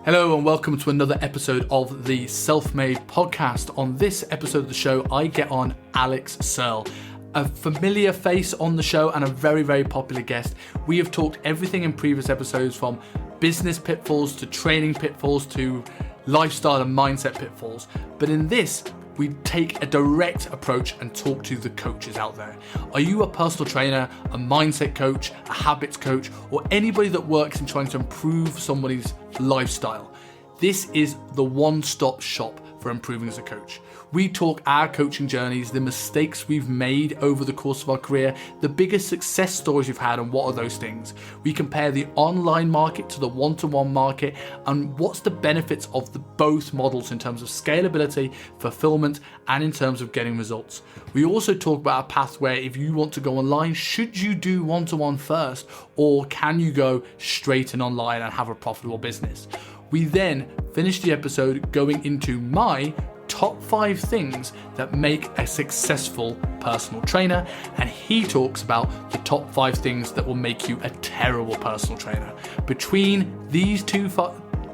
Hello and welcome to another episode of the Self-Made Podcast. On this episode of the show, I get on Alex Searle, a familiar face on the show and a very, very popular guest. We have talked everything in previous episodes, from business pitfalls to training pitfalls to lifestyle and mindset pitfalls. But in this, we take a direct approach and talk to the coaches out there. Are you a personal trainer, a mindset coach, a habits coach, or anybody that works in trying to improve somebody's lifestyle? This is the one-stop shop for improving as a coach. We talk our coaching journeys, the mistakes we've made over the course of our career, the biggest success stories we've had, and what are those things. We compare the online market to the one-to-one market and what's the benefits of the both models in terms of scalability, fulfillment, and in terms of getting results. We also talk about a path where if you want to go online, should you do one-to-one first, or can you go straight in online and have a profitable business? We then finish the episode going into my top 5 things that make a successful personal trainer, and he talks about the top 5 things that will make you a terrible personal trainer. Between these two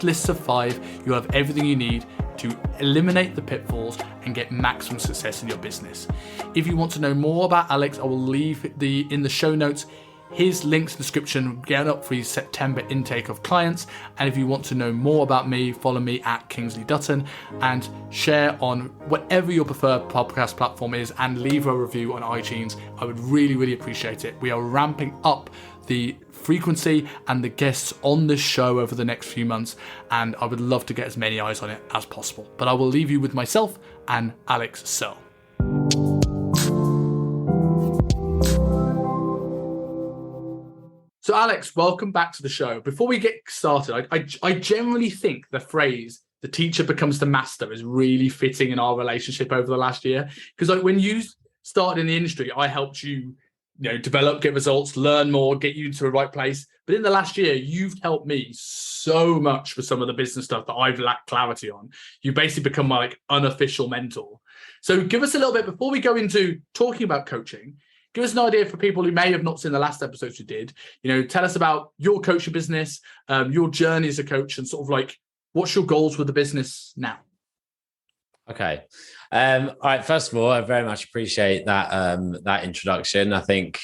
lists of 5, you have everything you need to eliminate the pitfalls and get maximum success in your business. If you want to know more about Alex, I will leave in the show notes his links in the description. Get up for his September intake of clients. And if you want to know more about me, follow me at Kingsley Dutton and share on whatever your preferred podcast platform is, and leave a review on iTunes. I would really, really appreciate it. We are ramping up the frequency and the guests on this show over the next few months, and I would love to get as many eyes on it as possible. But I will leave you with myself and Alex Searle. So Alex, welcome back to the show. Before we get started, I generally think the phrase "the teacher becomes the master" is really fitting in our relationship over the last year. Because like when you started in the industry, I helped you, develop, get results, learn more, get you to the right place. But in the last year, you've helped me so much with some of the business stuff that I've lacked clarity on. You basically become my unofficial mentor. So give us a little bit, before we go into talking about coaching, give us an idea for people who may have not seen the last episodes you did. Tell us about your coaching business, your journey as a coach, and sort of like what's your goals with the business now? Okay. All right. First of all, I very much appreciate that introduction. I think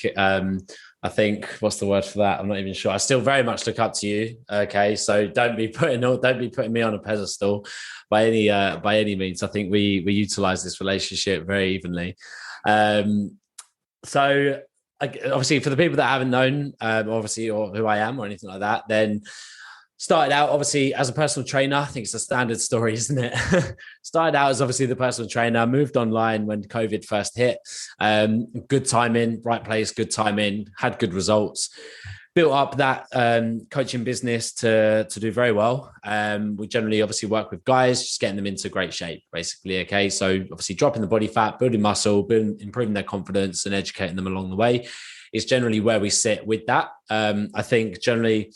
what's the word for that? I'm not even sure. I still very much look up to you. Okay. So don't be putting me on a pedestal by any means. I think we utilize this relationship very evenly. So obviously for the people that haven't known, or who I am or anything like that, then started out obviously as a personal trainer. I think it's a standard story, isn't it? Started out as obviously the personal trainer, moved online when COVID first hit. Good timing, right place, good timing, had good results. Built up that coaching business to do very well. We generally obviously work with guys, just getting them into great shape, basically. Okay, so obviously dropping the body fat, building muscle, improving their confidence, and educating them along the way is generally where we sit with that. I think generally,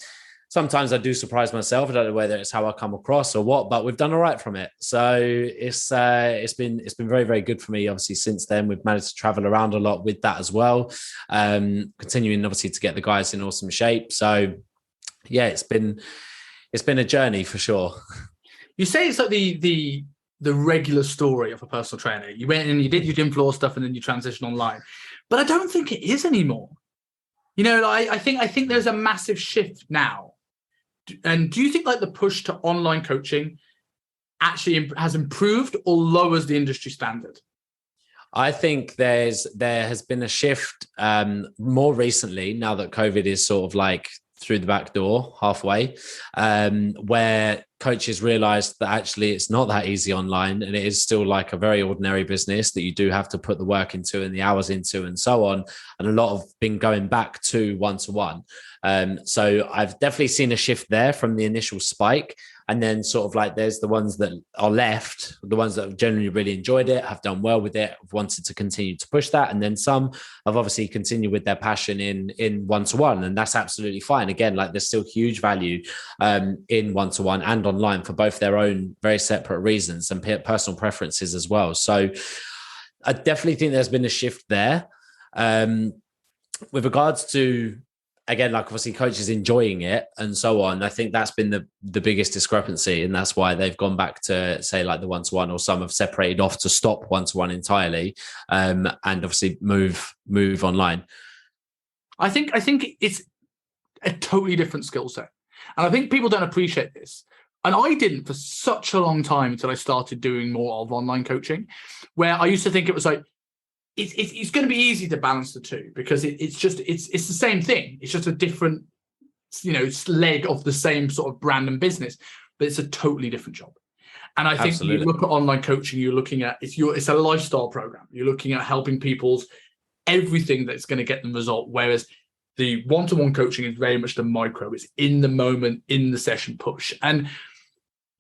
sometimes I do surprise myself. I don't know whether it's how I come across or what, but we've done all right from it. So it's been very, very good for me. Obviously, since then, we've managed to travel around a lot with that as well. Continuing obviously to get the guys in awesome shape. So yeah, it's been a journey for sure. You say it's like the regular story of a personal trainer. You went and you did your gym floor stuff, and then you transitioned online. But I don't think it is anymore. I think there's a massive shift now. And do you think like the push to online coaching actually has improved or lowers the industry standard? I think there has been a shift more recently, now that COVID is sort of like through the back door halfway, where coaches realized that actually it's not that easy online, and it is still like a very ordinary business that you do have to put the work into and the hours into and so on. And a lot of been going back to one-to-one. So I've definitely seen a shift there from the initial spike. And then sort of like there's the ones that are left, the ones that have generally really enjoyed it, have done well with it, have wanted to continue to push that. And then some have obviously continued with their passion in one-to-one. And that's absolutely fine. Again, like there's still huge value in one-to-one and online for both their own very separate reasons and personal preferences as well. So I definitely think there's been a shift there. With regards to again, like obviously coaches enjoying it and so on. I think that's been the biggest discrepancy. And that's why they've gone back to say like the one-to-one, or some have separated off to stop one-to-one entirely, and obviously move online. I think it's a totally different skill set. And I think people don't appreciate this. And I didn't for such a long time until I started doing more of online coaching, where I used to think it was like, it's going to be easy to balance the two, because it's the same thing. It's just a different, leg of the same sort of brand and business, but it's a totally different job. And I think you look at online coaching, you're looking at, it's a lifestyle program. You're looking at helping people's everything that's going to get them result. Whereas the one-to-one coaching is very much the micro. It's in the moment, in the session push. And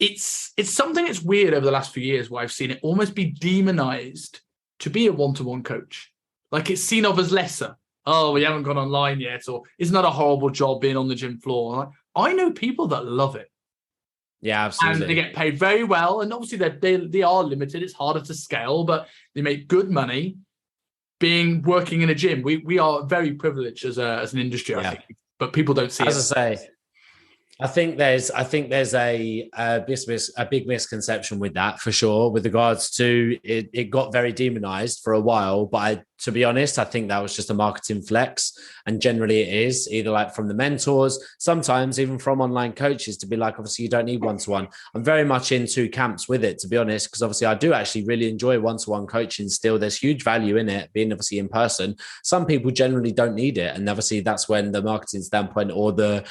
it's something that's weird over the last few years, where I've seen it almost be demonized to be a one-to-one coach. Like, it's seen of as lesser. Oh, we haven't gone online yet, or isn't that a horrible job being on the gym floor? Like, I know people that love it. Yeah, absolutely. And they get paid very well. And obviously they are limited. It's harder to scale, but they make good money working in a gym. We are very privileged as an industry, I think, but people don't see it. As I say, I think there's a big misconception with that, for sure, with regards to it. It got very demonized for a while, but to be honest, I think that was just a marketing flex. And generally it is either like from the mentors, sometimes even from online coaches, to be like, obviously you don't need one-to-one. I'm very much in two camps with it, to be honest, because obviously I do actually really enjoy one-to-one coaching still. There's huge value in it, being obviously in person. Some people generally don't need it. And obviously that's when the marketing standpoint, or the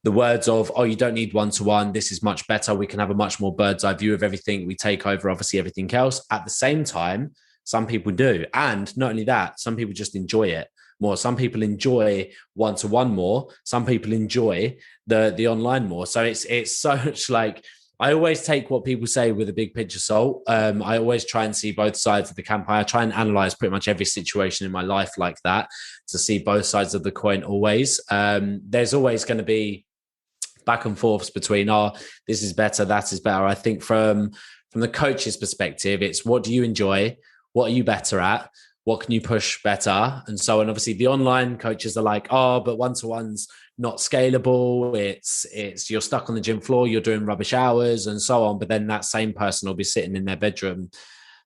words of, oh, you don't need one-to-one, this is much better, we can have a much more bird's eye view of everything, we take over obviously everything else. At the same time, some people do. And not only that, some people just enjoy it more. Some people enjoy one-to-one more. Some people enjoy the online more. So it's so much like, I always take what people say with a big pinch of salt. I always try and see both sides of the camp. I try and analyze pretty much every situation in my life like that, to see both sides of the coin always. There's always going to be back and forths between, this is better, that is better. I think from the coach's perspective, it's, what do you enjoy? What are you better at? What can you push better? And so on. Obviously the online coaches are like, but one-to-one's not scalable. It's you're stuck on the gym floor, you're doing rubbish hours and so on. But then that same person will be sitting in their bedroom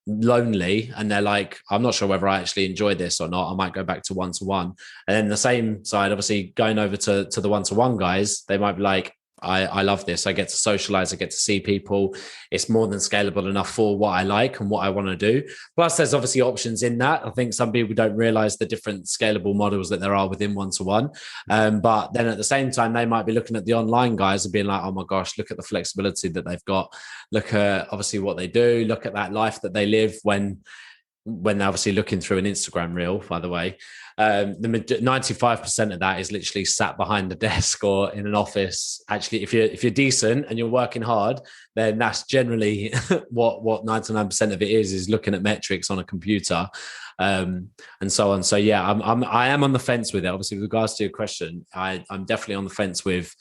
lonely, and they're like, I'm not sure whether I actually enjoy this or not. I might go back to one-to-one. And then the same side, obviously going over to the one-to-one guys, they might be like, I love this. I get to socialize. I get to see people. It's more than scalable enough for what I like and what I want to do. Plus, there's obviously options in that. I think some people don't realize the different scalable models that there are within one-to-one. But then at the same time, they might be looking at the online guys and being like, oh my gosh, look at the flexibility that they've got. Look at obviously what they do. Look at that life that they live when they're obviously looking through an Instagram reel, by the way. The 95% of that is literally sat behind the desk or in an office. Actually, if you're decent and you're working hard, then that's generally what 99% of it is looking at metrics on a computer, and so on. So yeah, I am on the fence with it. Obviously, with regards to your question, I'm definitely on the fence with.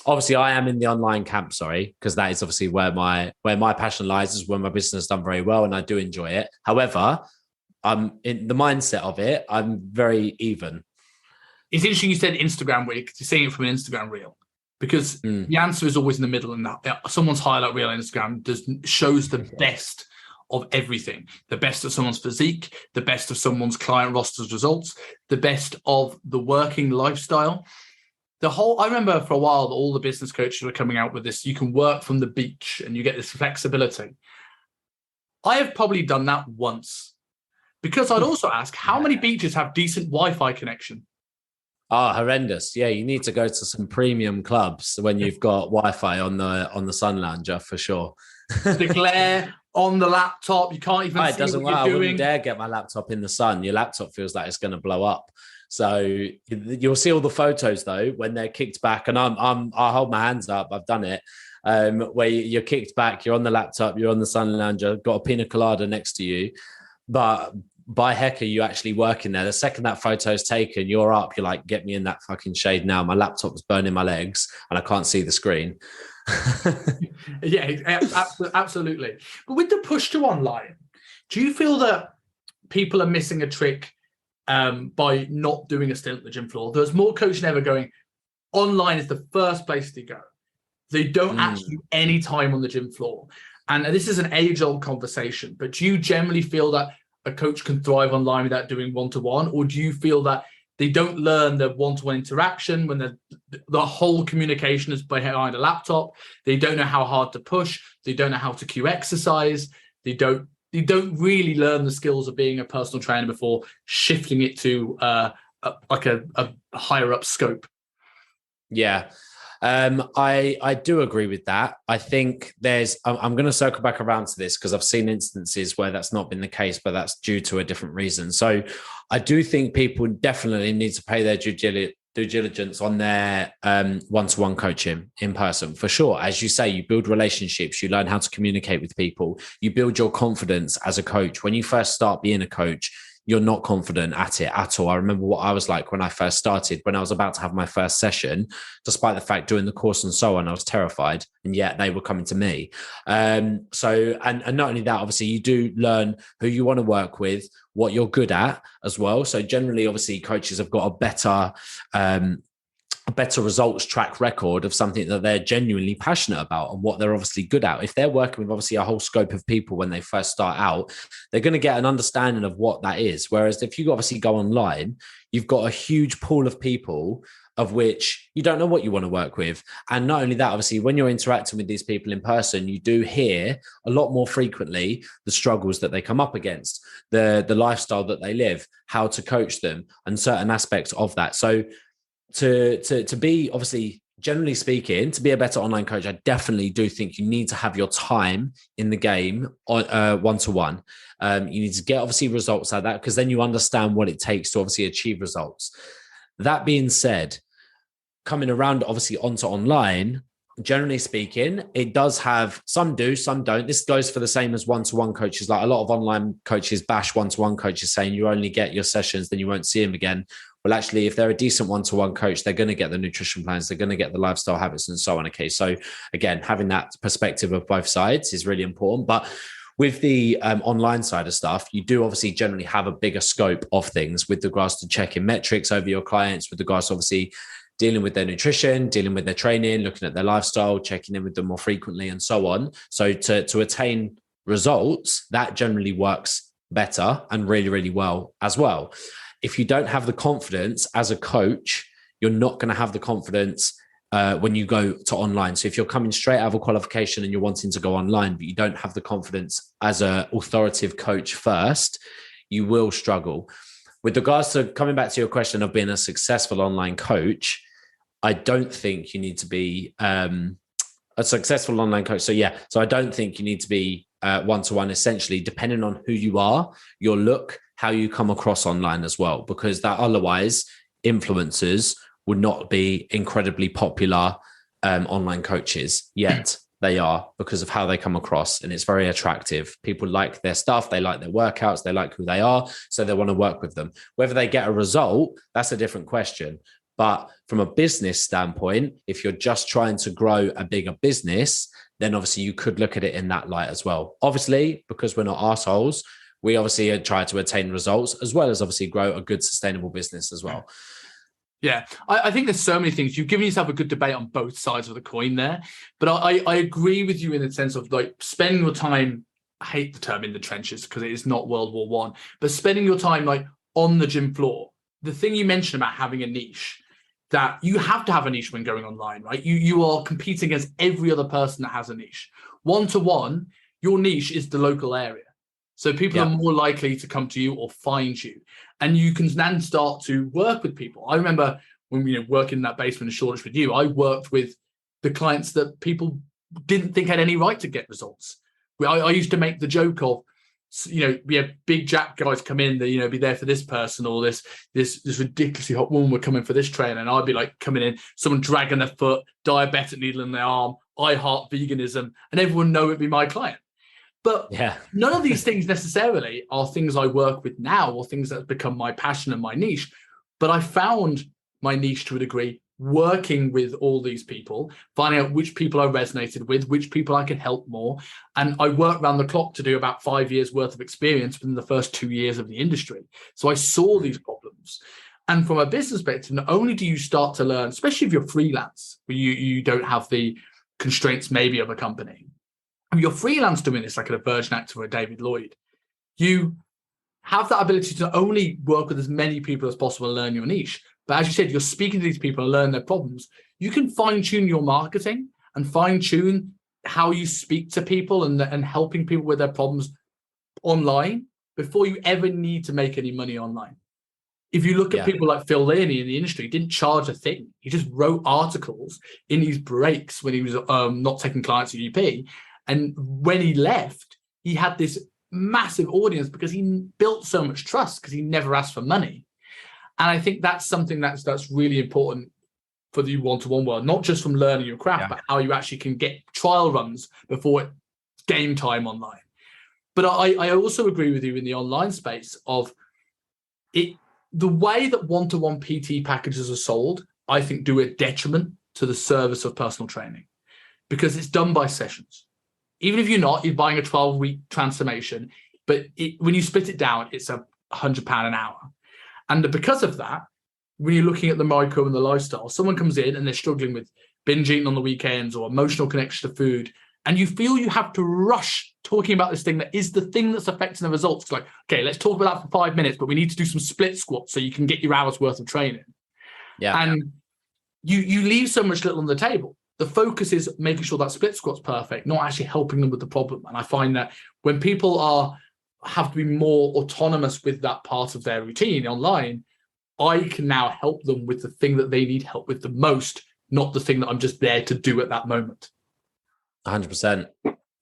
Obviously, I am in the online camp, because that is obviously where my passion lies, is where my business has done very well, and I do enjoy it. However, I'm in the mindset of it. I'm very even. It's interesting you said Instagram reel, because you're seeing it from an Instagram reel, because the answer is always in the middle, and someone's highlight reel on Instagram shows the best of everything, the best of someone's physique, the best of someone's client roster's results, the best of the working lifestyle. I remember for a while that all the business coaches were coming out with this, you can work from the beach and you get this flexibility. I have probably done that once, because I'd also ask, how many beaches have decent Wi-Fi connection? Horrendous. Yeah, you need to go to some premium clubs when you've got Wi-Fi on the sun lounger, for sure. The glare on the laptop, you can't even see it doesn't what work. you're doing. I wouldn't dare get my laptop in the sun. Your laptop feels like it's going to blow up. So you'll see all the photos though when they're kicked back, and I hold my hands up. I've done it. Where you're kicked back, you're on the laptop, you're on the sun lounger, got a pina colada next to you, but by heck are you actually working there? The second that photo's taken, you're up. You're like, get me in that fucking shade now. My laptop's burning my legs, and I can't see the screen. Yeah, absolutely. But with the push to online, do you feel that people are missing a trick by not doing a stint at the gym floor. There's more coaching ever going, online is the first place to go. They don't actually do any time on the gym floor. And this is an age-old conversation, but do you generally feel that a coach can thrive online without doing one-to-one? Or do you feel that they don't learn the one-to-one interaction when the whole communication is behind a laptop? They don't know how hard to push. They don't know how to cue exercise. They don't really learn the skills of being a personal trainer before shifting it to a higher up scope. Yeah. I do agree with that. I think I'm going to circle back around to this because I've seen instances where that's not been the case, but that's due to a different reason. So I do think people definitely need to pay their due diligence on their one-to-one coaching in person, for sure. As you say, you build relationships, you learn how to communicate with people, you build your confidence as a coach. When you first start being a coach, you're not confident at it at all. I remember what I was like when I first started, when I was about to have my first session, despite the fact during the course and so on, I was terrified, and yet they were coming to me. So not only that, obviously you do learn who you want to work with, what you're good at as well. So generally, obviously coaches have got a better results track record of something that they're genuinely passionate about and what they're obviously good at. If they're working with obviously a whole scope of people when they first start out, they're going to get an understanding of what that is. Whereas if you obviously go online, you've got a huge pool of people of which you don't know what you want to work with. And not only that, obviously, when you're interacting with these people in person, you do hear a lot more frequently the struggles that they come up against, the lifestyle that they live, how to coach them, and certain aspects of that. So to be, obviously, generally speaking, to be a better online coach, I definitely do think you need to have your time in the game on one-to-one. You need to get obviously results like that, because then you understand what it takes to obviously achieve results. That being said, coming around obviously onto online, generally speaking, it does have, some do, some don't. This goes for the same as one-to-one coaches. Like a lot of online coaches bash one-to-one coaches, saying you only get your sessions, then you won't see them again. Well, actually, if they're a decent one-to-one coach, they're going to get the nutrition plans, they're going to get the lifestyle habits and so on. Okay. So again, having that perspective of both sides is really important. But with the online side of stuff, you do obviously generally have a bigger scope of things with regards to checking metrics over your clients, with regards to obviously dealing with their nutrition, dealing with their training, looking at their lifestyle, checking in with them more frequently and so on. So to attain results, that generally works better and really, really well as well. If you don't have the confidence as a coach, you're not going to have the confidence when you go to online. So if you're coming straight out of a qualification and you're wanting to go online, but you don't have the confidence as an authoritative coach first, you will struggle. With regards to coming back to your question of being a successful online coach, I don't think you need to be a successful online coach. So I don't think you need to be one-to-one, essentially, depending on who you are, your look, how you come across online as well, because that otherwise influencers would not be incredibly popular online coaches, yet they are, because of how they come across, and it's very attractive. People like their stuff, they like their workouts, they like who they are, so they want to work with them. Whether they get a result, that's a different question. But from a business standpoint, if you're just trying to grow a bigger business, then obviously you could look at it in that light as well. Obviously, because we're not assholes, we obviously try to attain results as well as obviously grow a good sustainable business as well. Yeah, I think there's so many things. You've given yourself a good debate on both sides of the coin there. But I agree with you in the sense of like spending your time, I hate the term in the trenches because it is not World War One, but spending your time like on the gym floor. The thing you mentioned about having a niche, that you have to have a niche when going online, right? You are competing against every other person that has a niche. One-to-one, your niche is the local area. So people are more likely to come to you or find you. And you can then start to work with people. I remember when working in that basement in Shoreditch with you, I worked with the clients that people didn't think had any right to get results. I used to make the joke of, we have big Jack guys come in that, be there for this person, or this ridiculously hot woman would come in for this trainer. And I'd be like coming in, someone dragging their foot, diabetic needle in their arm, I heart veganism, and everyone know it'd be my client. But none of these things necessarily are things I work with now or things that have become my passion and my niche. But I found my niche to a degree working with all these people, finding out which people I resonated with, which people I could help more. And I worked around the clock to do about 5 years worth of experience within the first 2 years of the industry. So I saw these problems. And from a business perspective, not only do you start to learn, especially if you're freelance, where you don't have the constraints maybe of a company. If you're freelance doing this, like a Virgin Active or a David Lloyd, you have that ability to not only work with as many people as possible and learn your niche, but as you said, you're speaking to these people and learn their problems. You can fine-tune your marketing and fine-tune how you speak to people and helping people with their problems online before you ever need to make any money online. If you look at people like Phil Learney in the industry, he didn't charge a thing. He just wrote articles in his breaks when he was not taking clients at UP. And when he left, he had this massive audience because he built so much trust because he never asked for money. And I think that's something that's really important for the one-to-one world, not just from learning your craft, but how you actually can get trial runs before it's game time online. But I also agree with you in the online space of it. The way that one-to-one PT packages are sold, I think, do a detriment to the service of personal training because it's done by sessions. Even if you're buying a 12-week transformation, but when you split it down, it's £100 an hour. And because of that, when you're looking at the micro and the lifestyle, someone comes in and they're struggling with binge eating on the weekends or emotional connection to food, and you feel you have to rush talking about this thing that is the thing that's affecting the results. It's like, okay, let's talk about that for 5 minutes, but we need to do some split squats so you can get your hours worth of training. Yeah. And you leave so much little on the table. The focus is making sure that split squat's perfect, not actually helping them with the problem. And I find that when people have to be more autonomous with that part of their routine online, I can now help them with the thing that they need help with the most, not the thing that I'm just there to do at that moment. 100%.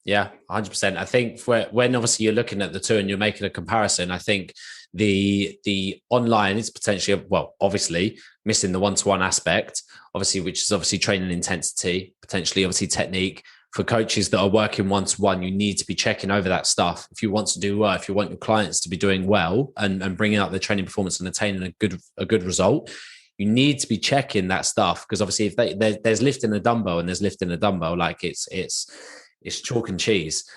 Yeah, 100%. I think when obviously you're looking at the two and you're making a comparison, I think the online is potentially, well, obviously missing the one-to-one aspect, obviously, which is obviously training intensity, potentially obviously technique. For coaches that are working one-to-one, you need to be checking over that stuff. If you want to do well, if you want your clients to be doing well and bringing up their training performance and attaining a good result, you need to be checking that stuff. Because obviously if there's lifting a dumbbell and there's lifting a dumbbell, like it's chalk and cheese.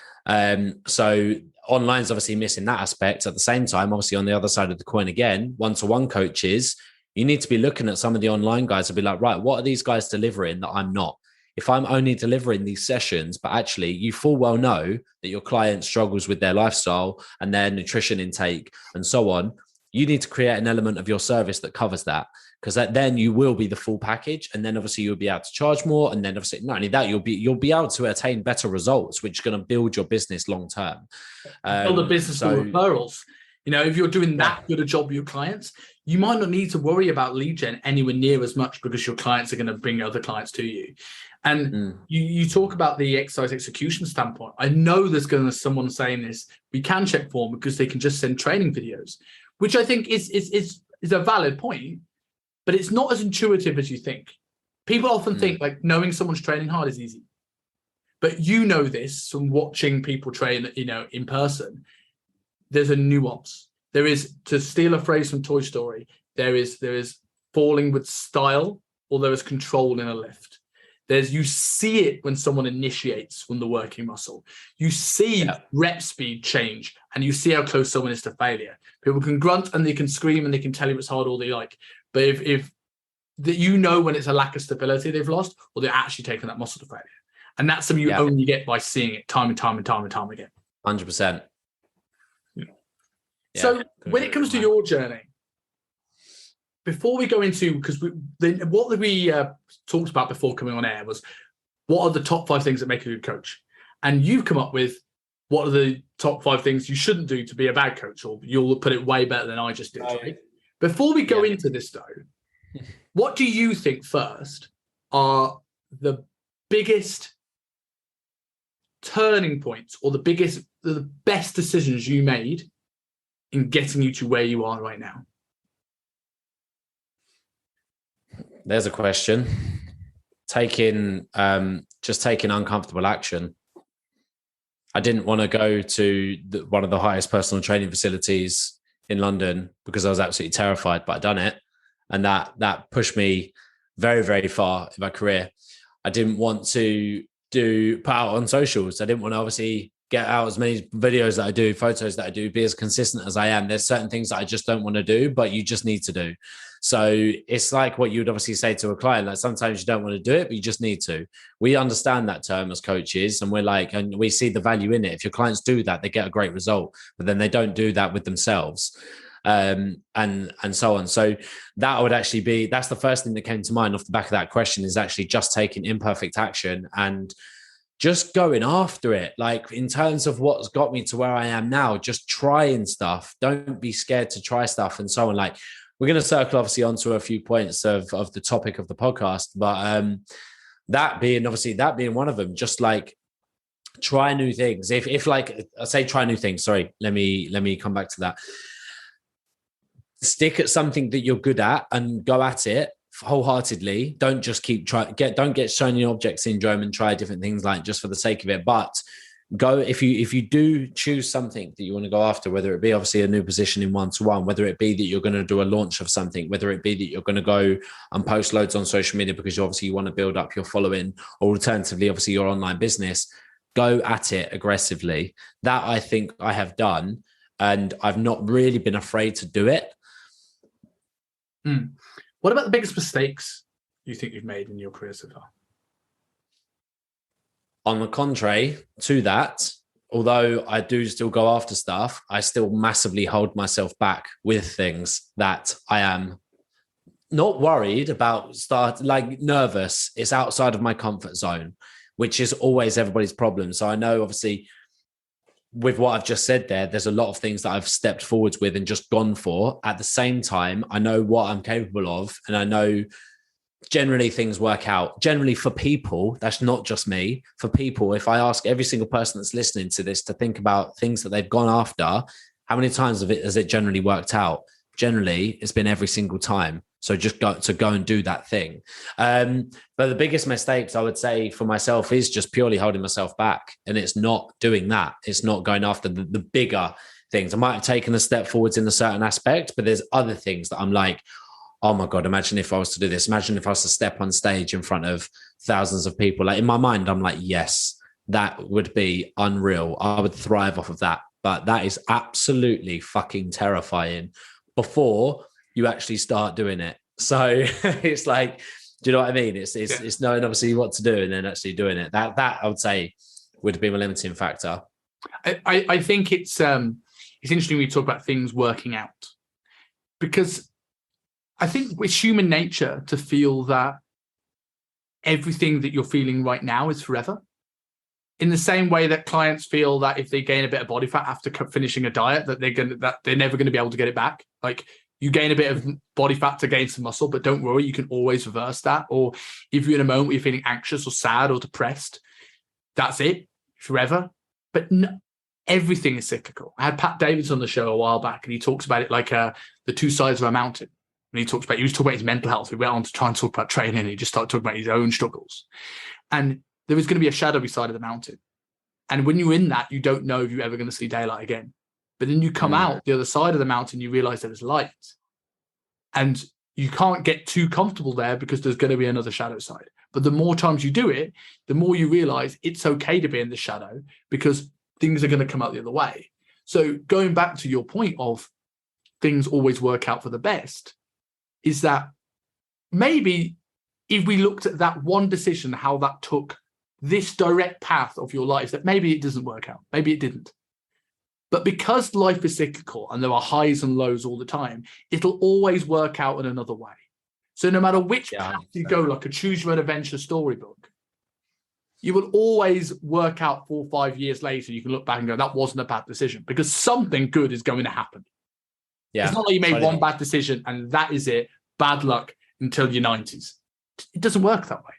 So online's obviously missing that aspect. At the same time, obviously on the other side of the coin again, one-to-one coaches, you need to be looking at some of the online guys and be like, right, what are these guys delivering that I'm not? If I'm only delivering these sessions, but actually you full well know that your client struggles with their lifestyle and their nutrition intake and so on, you need to create an element of your service that covers that, because then you will be the full package. And then obviously you'll be able to charge more. And then obviously not only that, you'll be able to attain better results, which are going to build your business long term. Build a business for referrals. You know, if you're doing that good a job with your clients, you might not need to worry about lead gen anywhere near as much because your clients are going to bring other clients to you. And you talk about the exercise execution standpoint. I know there's going to be someone saying this. We can check for them because they can just send training videos, which I think is a valid point, but it's not as intuitive as you think. People often think like knowing someone's training hard is easy, but you know this from watching people train, you know, in person. There's a nuance. There is, to steal a phrase from Toy Story, there is falling with style, or there is control in a lift. You see it when someone initiates from the working muscle. You see rep speed change, and you see how close someone is to failure. People can grunt and they can scream and they can tell you it's hard all they like. But if you know when it's a lack of stability they've lost, or they're actually taking that muscle to failure. And that's something you only get by seeing it time and time and time and time again. 100%. So when it comes to your journey, before we go into, because what we talked about before coming on air was, what are the top 5 things that make a good coach? And you've come up with, what are the top 5 things you shouldn't do to be a bad coach, or you'll put it way better than I just did. Right? Before we go into this though, what do you think first are the biggest turning points or the best decisions you made in getting you to where you are right now? There's a question. Taking uncomfortable action. I didn't want to go to one of the highest personal training facilities in London because I was absolutely terrified, but I done it. And that pushed me very, very far in my career. I didn't want to put out on socials. I didn't want to obviously get out as many videos that I do, photos that I do, be as consistent as I am. There's certain things that I just don't want to do, but you just need to do. So it's like what you would obviously say to a client, like sometimes you don't want to do it, but you just need to. We understand that term as coaches, and we're like, and we see the value in it. If your clients do that, they get a great result, but then they don't do that with themselves. And so on. So that would actually be, that's the first thing that came to mind off the back of that question, is actually just taking imperfect action and just going after it. Like in terms of what's got me to where I am now, just trying stuff. Don't be scared to try stuff and so on. Like we're going to circle obviously onto a few points of the topic of the podcast, but that being one of them, just like try new things. If like I say, try new things. Sorry, let me come back to that. Stick at something that you're good at and go at it wholeheartedly. Don't just don't get shiny object syndrome and try different things like just for the sake of it. But go, if you do choose something that you want to go after, whether it be obviously a new position in one-to-one, whether it be that you're going to do a launch of something, whether it be that you're going to go and post loads on social media because you want to build up your following, or alternatively, obviously your online business, go at it aggressively. That I think I have done, and I've not really been afraid to do it. What about the biggest mistakes you think you've made in your career so far? On the contrary to that, although I do still go after stuff, I still massively hold myself back with things that I am not worried about, nervous. It's outside of my comfort zone, which is always everybody's problem. So I know obviously with what I've just said there's a lot of things that I've stepped forwards with and just gone for. At the same time, I know what I'm capable of, and I know generally things work out. Generally for people, that's not just me. For people, if I ask every single person that's listening to this to think about things that they've gone after, how many times has it generally worked out? Generally, it's been every single time. So just go and do that thing. But the biggest mistakes I would say for myself is just purely holding myself back. And it's not doing that. It's not going after the bigger things. I might have taken a step forwards in a certain aspect, but there's other things that I'm like, oh my God, imagine if I was to do this. Imagine if I was to step on stage in front of thousands of people. Like in my mind, I'm like, yes, that would be unreal. I would thrive off of that. But that is absolutely fucking terrifying before you actually start doing it. So it's like, do you know what I mean? It's knowing obviously what to do and then actually doing it. That I would say would be my limiting factor. I think it's interesting when you talk about things working out, because I think it's human nature to feel that everything that you're feeling right now is forever. In the same way that clients feel that if they gain a bit of body fat after finishing a diet, that they're never going to be able to get it back. Like you gain a bit of body fat to gain some muscle, but don't worry, you can always reverse that. Or if you're in a moment where you're feeling anxious or sad or depressed, that's it forever. But no, everything is cyclical. I had Pat Davidson on the show a while back, and he talks about it like the two sides of a mountain. And he was talking about his mental health. We went on to try and talk about training, and he just started talking about his own struggles. And there is going to be a shadowy side of the mountain. And when you're in that, you don't know if you're ever going to see daylight again. But then you come out the other side of the mountain, you realize there is light. And you can't get too comfortable there because there's going to be another shadow side. But the more times you do it, the more you realize it's okay to be in the shadow because things are going to come out the other way. So going back to your point of things always work out for the best, is that maybe if we looked at that one decision, how that took this direct path of your life, that maybe it doesn't work out. Maybe it didn't. But because life is cyclical and there are highs and lows all the time, it'll always work out in another way. So no matter which path you go, like a choose your own adventure storybook, you will always work out 4 or 5 years later. You can look back and go, that wasn't a bad decision, because something good is going to happen. Yeah, it's not like you made one bad decision and that is it. Bad luck until your 90s. It doesn't work that way.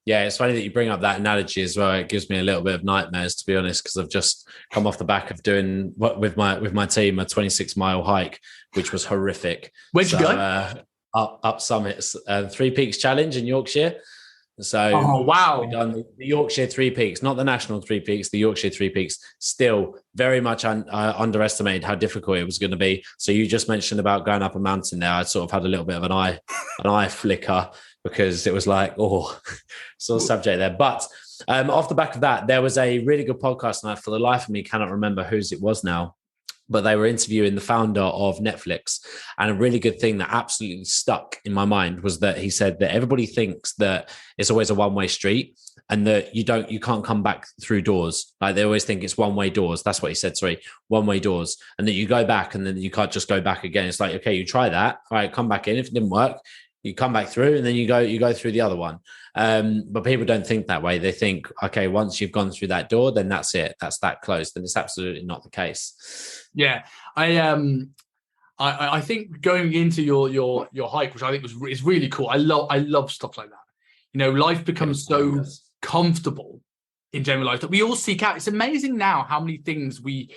Yeah, it's funny that you bring up that analogy as well. It gives me a little bit of nightmares, to be honest, because I've just come off the back of doing with my team a 26-mile hike, which was horrific. Where'd you go? Up summits, 3 Peaks Challenge in Yorkshire. So wow. we've done the Yorkshire Three Peaks, not the National Three Peaks, the Yorkshire Three Peaks. Still very much underestimated how difficult it was going to be. So you just mentioned about going up a mountain there. I sort of had a little bit of an eye flicker because it was like, sort of subject there. But off the back of that, there was a really good podcast, and I, for the life of me, cannot remember whose it was now. But they were interviewing the founder of Netflix. And a really good thing that absolutely stuck in my mind was that he said that everybody thinks that it's always a one-way street and that you can't come back through doors. Like they always think it's one-way doors. That's what he said, sorry, one-way doors. And that you go back and then you can't just go back again. It's like, okay, you try that. All right, come back in. If it didn't work, you come back through and then you go through the other one. But people don't think that way. They think, okay, once you've gone through that door, then that's it. That's that closed. And it's absolutely not the case. Yeah. I think going into your hike, which I think is really cool. I love stuff like that. You know, life becomes so comfortable in general life that we all seek out. It's amazing now how many things we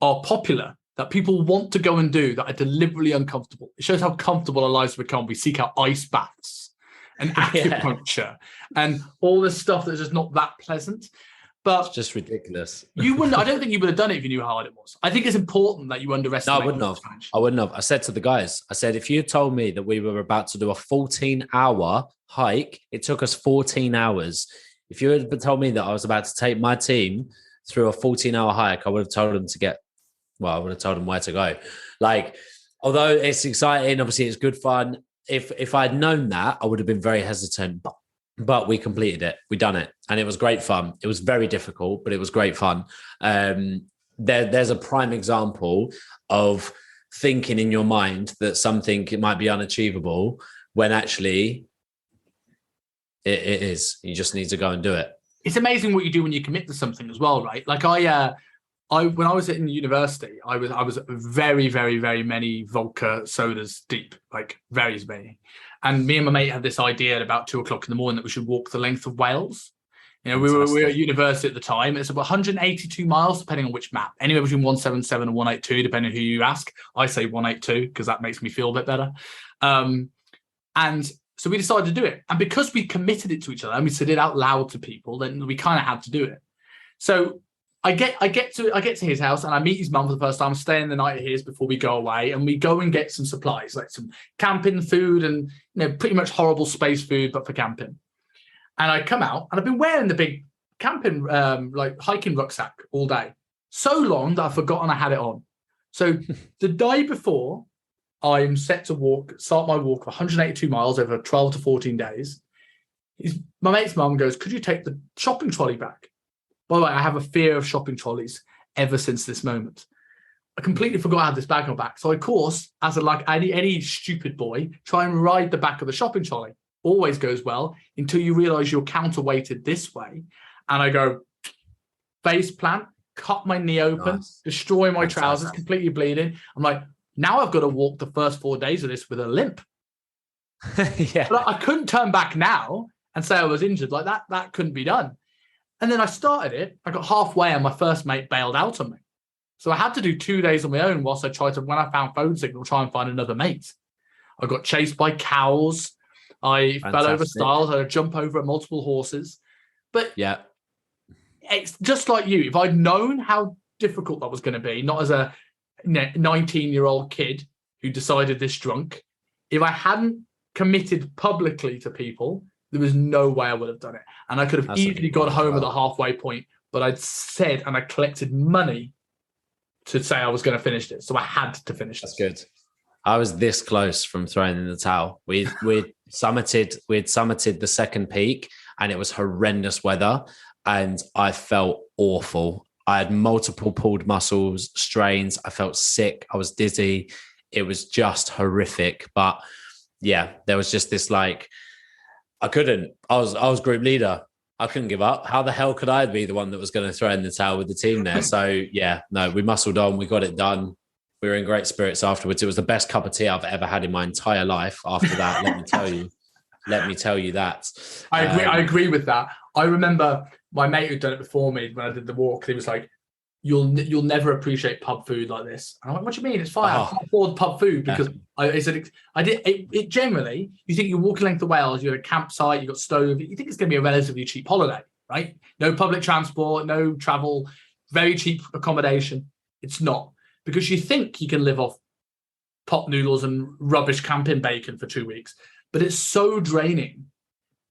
are popular that people want to go and do that are deliberately uncomfortable. It shows how comfortable our lives become. We seek out ice baths and acupuncture and all this stuff that's just not that pleasant. But it's just ridiculous. You wouldn't. I don't think you would have done it if you knew how hard it was. I think it's important that you underestimate. No, I wouldn't have. I said to the guys, I said, if you told me that we were about to do a 14-hour hike, it took us 14 hours. If you had told me that I was about to take my team through a 14-hour hike, I would have told them I would have told them where to go. Like, although it's exciting, obviously it's good fun. If I'd known that, I would have been very hesitant. But we completed it. We done it. And it was great fun. It was very difficult, but it was great fun. There's a prime example of thinking in your mind that something it might be unachievable when actually it is. You just need to go and do it. It's amazing what you do when you commit to something as well, right? Like when I was in university, I was very, very, very many vodka sodas deep, like very many. And me and my mate had this idea at about 2:00 in the morning that we should walk the length of Wales. You know, we were at university at the time. It's about 182 miles, depending on which map. Anywhere between 177 and 182, depending on who you ask. I say 182 because that makes me feel a bit better. And so we decided to do it. And because we committed it to each other and we said it out loud to people, then we kind of had to do it. So I get to his house and I meet his mum for the first time, staying the night at his before we go away, and we go and get some supplies, like some camping food and pretty much horrible space food, but for camping. And I come out and I've been wearing the big camping hiking rucksack all day, so long that I've forgotten I had it on. So the day before I'm set to start my walk of 182 miles over 12 to 14 days, my mate's mum goes, "Could you take the shopping trolley back?" By the way, I have a fear of shopping trolleys ever since this moment. I completely forgot I had this bag on my back. So, of course, as any stupid boy, try and ride the back of the shopping trolley. Always goes well until you realise you're counterweighted this way. And I go face plant, cut my knee open, destroy my trousers, completely bleeding. I'm like, now I've got to walk the first 4 days of this with a limp. Yeah. But I couldn't turn back now and say I was injured. Like that couldn't be done. And then I started it. I got halfway and my first mate bailed out on me. So I had to do 2 days on my own whilst I tried to, when I found phone signal, try and find another mate. I got chased by cows. I fell over stiles. I had to jump over multiple horses. But yeah, it's just like you. If I'd known how difficult that was going to be, not as a 19-year-old kid who decided this drunk, if I hadn't committed publicly to people, there was no way I would have done it. And I could have easily got home at the halfway point, but I'd said and I collected money to say I was going to finish this. So I had to finish this. That's good. I was this close from throwing in the towel. We'd summited the second peak and it was horrendous weather and I felt awful. I had multiple pulled muscles, strains. I felt sick. I was dizzy. It was just horrific. But yeah, there was just this I couldn't. I was group leader. I couldn't give up. How the hell could I be the one that was going to throw in the towel with the team there? So yeah, no, we muscled on. We got it done. We were in great spirits afterwards. It was the best cup of tea I've ever had in my entire life. After that, let me tell you that. I agree with that. I remember my mate who'd done it before me when I did the walk. He was like, you'll never appreciate pub food like this. And I'm like, what do you mean? It's fine. I Oh, can't afford pub food because yeah. I said I did it generally. You think you're walking length of Wales, you're at a campsite, you've got stove. You think it's going to be a relatively cheap holiday, right? No public transport, no travel, very cheap accommodation. It's not, because you think you can live off pot noodles and rubbish camping bacon for 2 weeks, but it's so draining,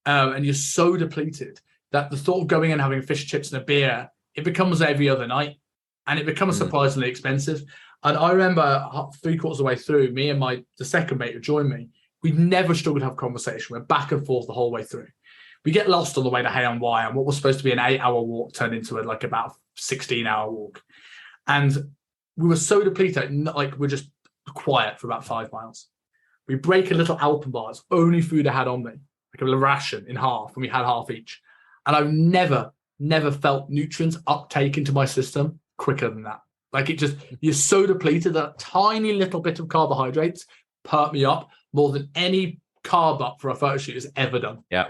and you're so depleted that the thought of going and having fish chips and a beer, it becomes every other night, and it becomes surprisingly expensive. And I remember 3/4 of the way through, me and the second mate who joined me, we never struggled to have a conversation. We're back and forth the whole way through. We get lost on the way to Hay on Wye, and what was supposed to be an 8-hour walk turned into like about 16-hour walk. And we were so depleted, like we're just quiet for about 5 miles. We break a little Alpenbar. It's only food I had on me, like a ration in half, and we had half each. And I've never felt nutrients uptake into my system quicker than that. Like you're so depleted that a tiny little bit of carbohydrates perk me up more than any carb up for a photo shoot has ever done. Yeah.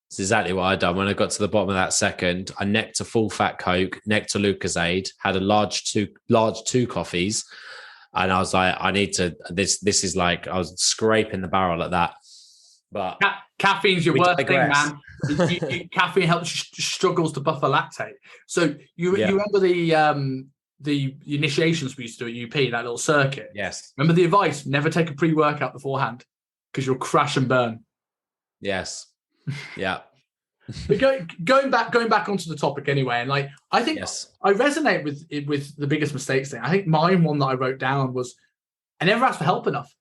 It's exactly what I done. When I got to the bottom of that second, I necked a full fat Coke, necked a Lucozade, had a large two coffees. And I was like, I need to, this is like, I was scraping the barrel at that. But caffeine's your worst thing, man. Caffeine helps you struggles to buffer lactate. So you remember the initiations we used to do at UP, that little circuit? Yes. Remember the advice? Never take a pre-workout beforehand because you'll crash and burn. Yes. Yeah. But going back onto the topic anyway, and like I think I resonate with the biggest mistakes thing. I think one that I wrote down was I never asked for help enough.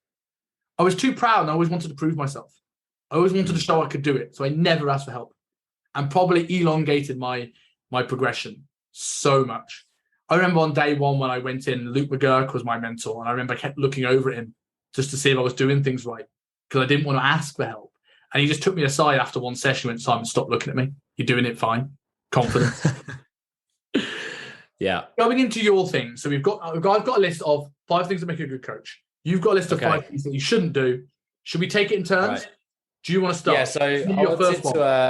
I was too proud and I always wanted to prove myself. I always wanted to show I could do it. So I never asked for help, and probably elongated my progression so much. I remember on day one when I went in, Luke McGurk was my mentor, and I remember I kept looking over at him just to see if I was doing things right, because I didn't want to ask for help. And he just took me aside after one session and went, Simon, stop looking at me. You're doing it fine. Confidence. Yeah. Going into your thing. So I've got a list of 5 things that make a good coach. You've got a list of 5 things that you shouldn't do. Should we take it in turns? Right. Do you want to start? Yeah, so I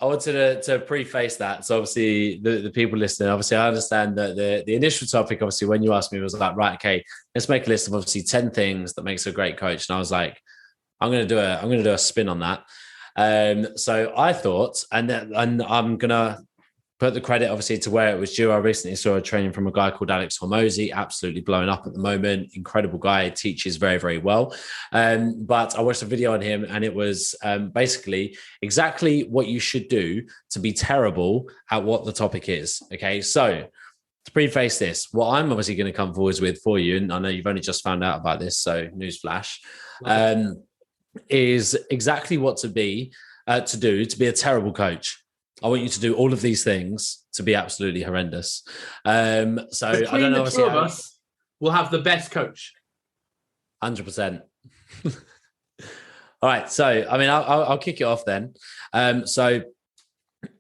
wanted to preface that. So obviously the people listening, obviously I understand that the initial topic, obviously when you asked me, was like, right, okay, let's make a list of obviously 10 things that makes a great coach. And I was like, I'm going to do a spin on that. So I thought, and I'm going to put the credit obviously to where it was due. I recently saw a training from a guy called Alex Searle, absolutely blowing up at the moment. Incredible guy, teaches very, very well. But I watched a video on him, and it was basically exactly what you should do to be terrible at what the topic is. Okay, so to preface this, what I'm obviously going to come forwards with for you, and I know you've only just found out about this, so newsflash, is exactly what to do to be a terrible coach. I want you to do all of these things to be absolutely horrendous. So between I don't know. The two of us will have the best coach. 100%. All right. So, I mean, I'll kick it off then. So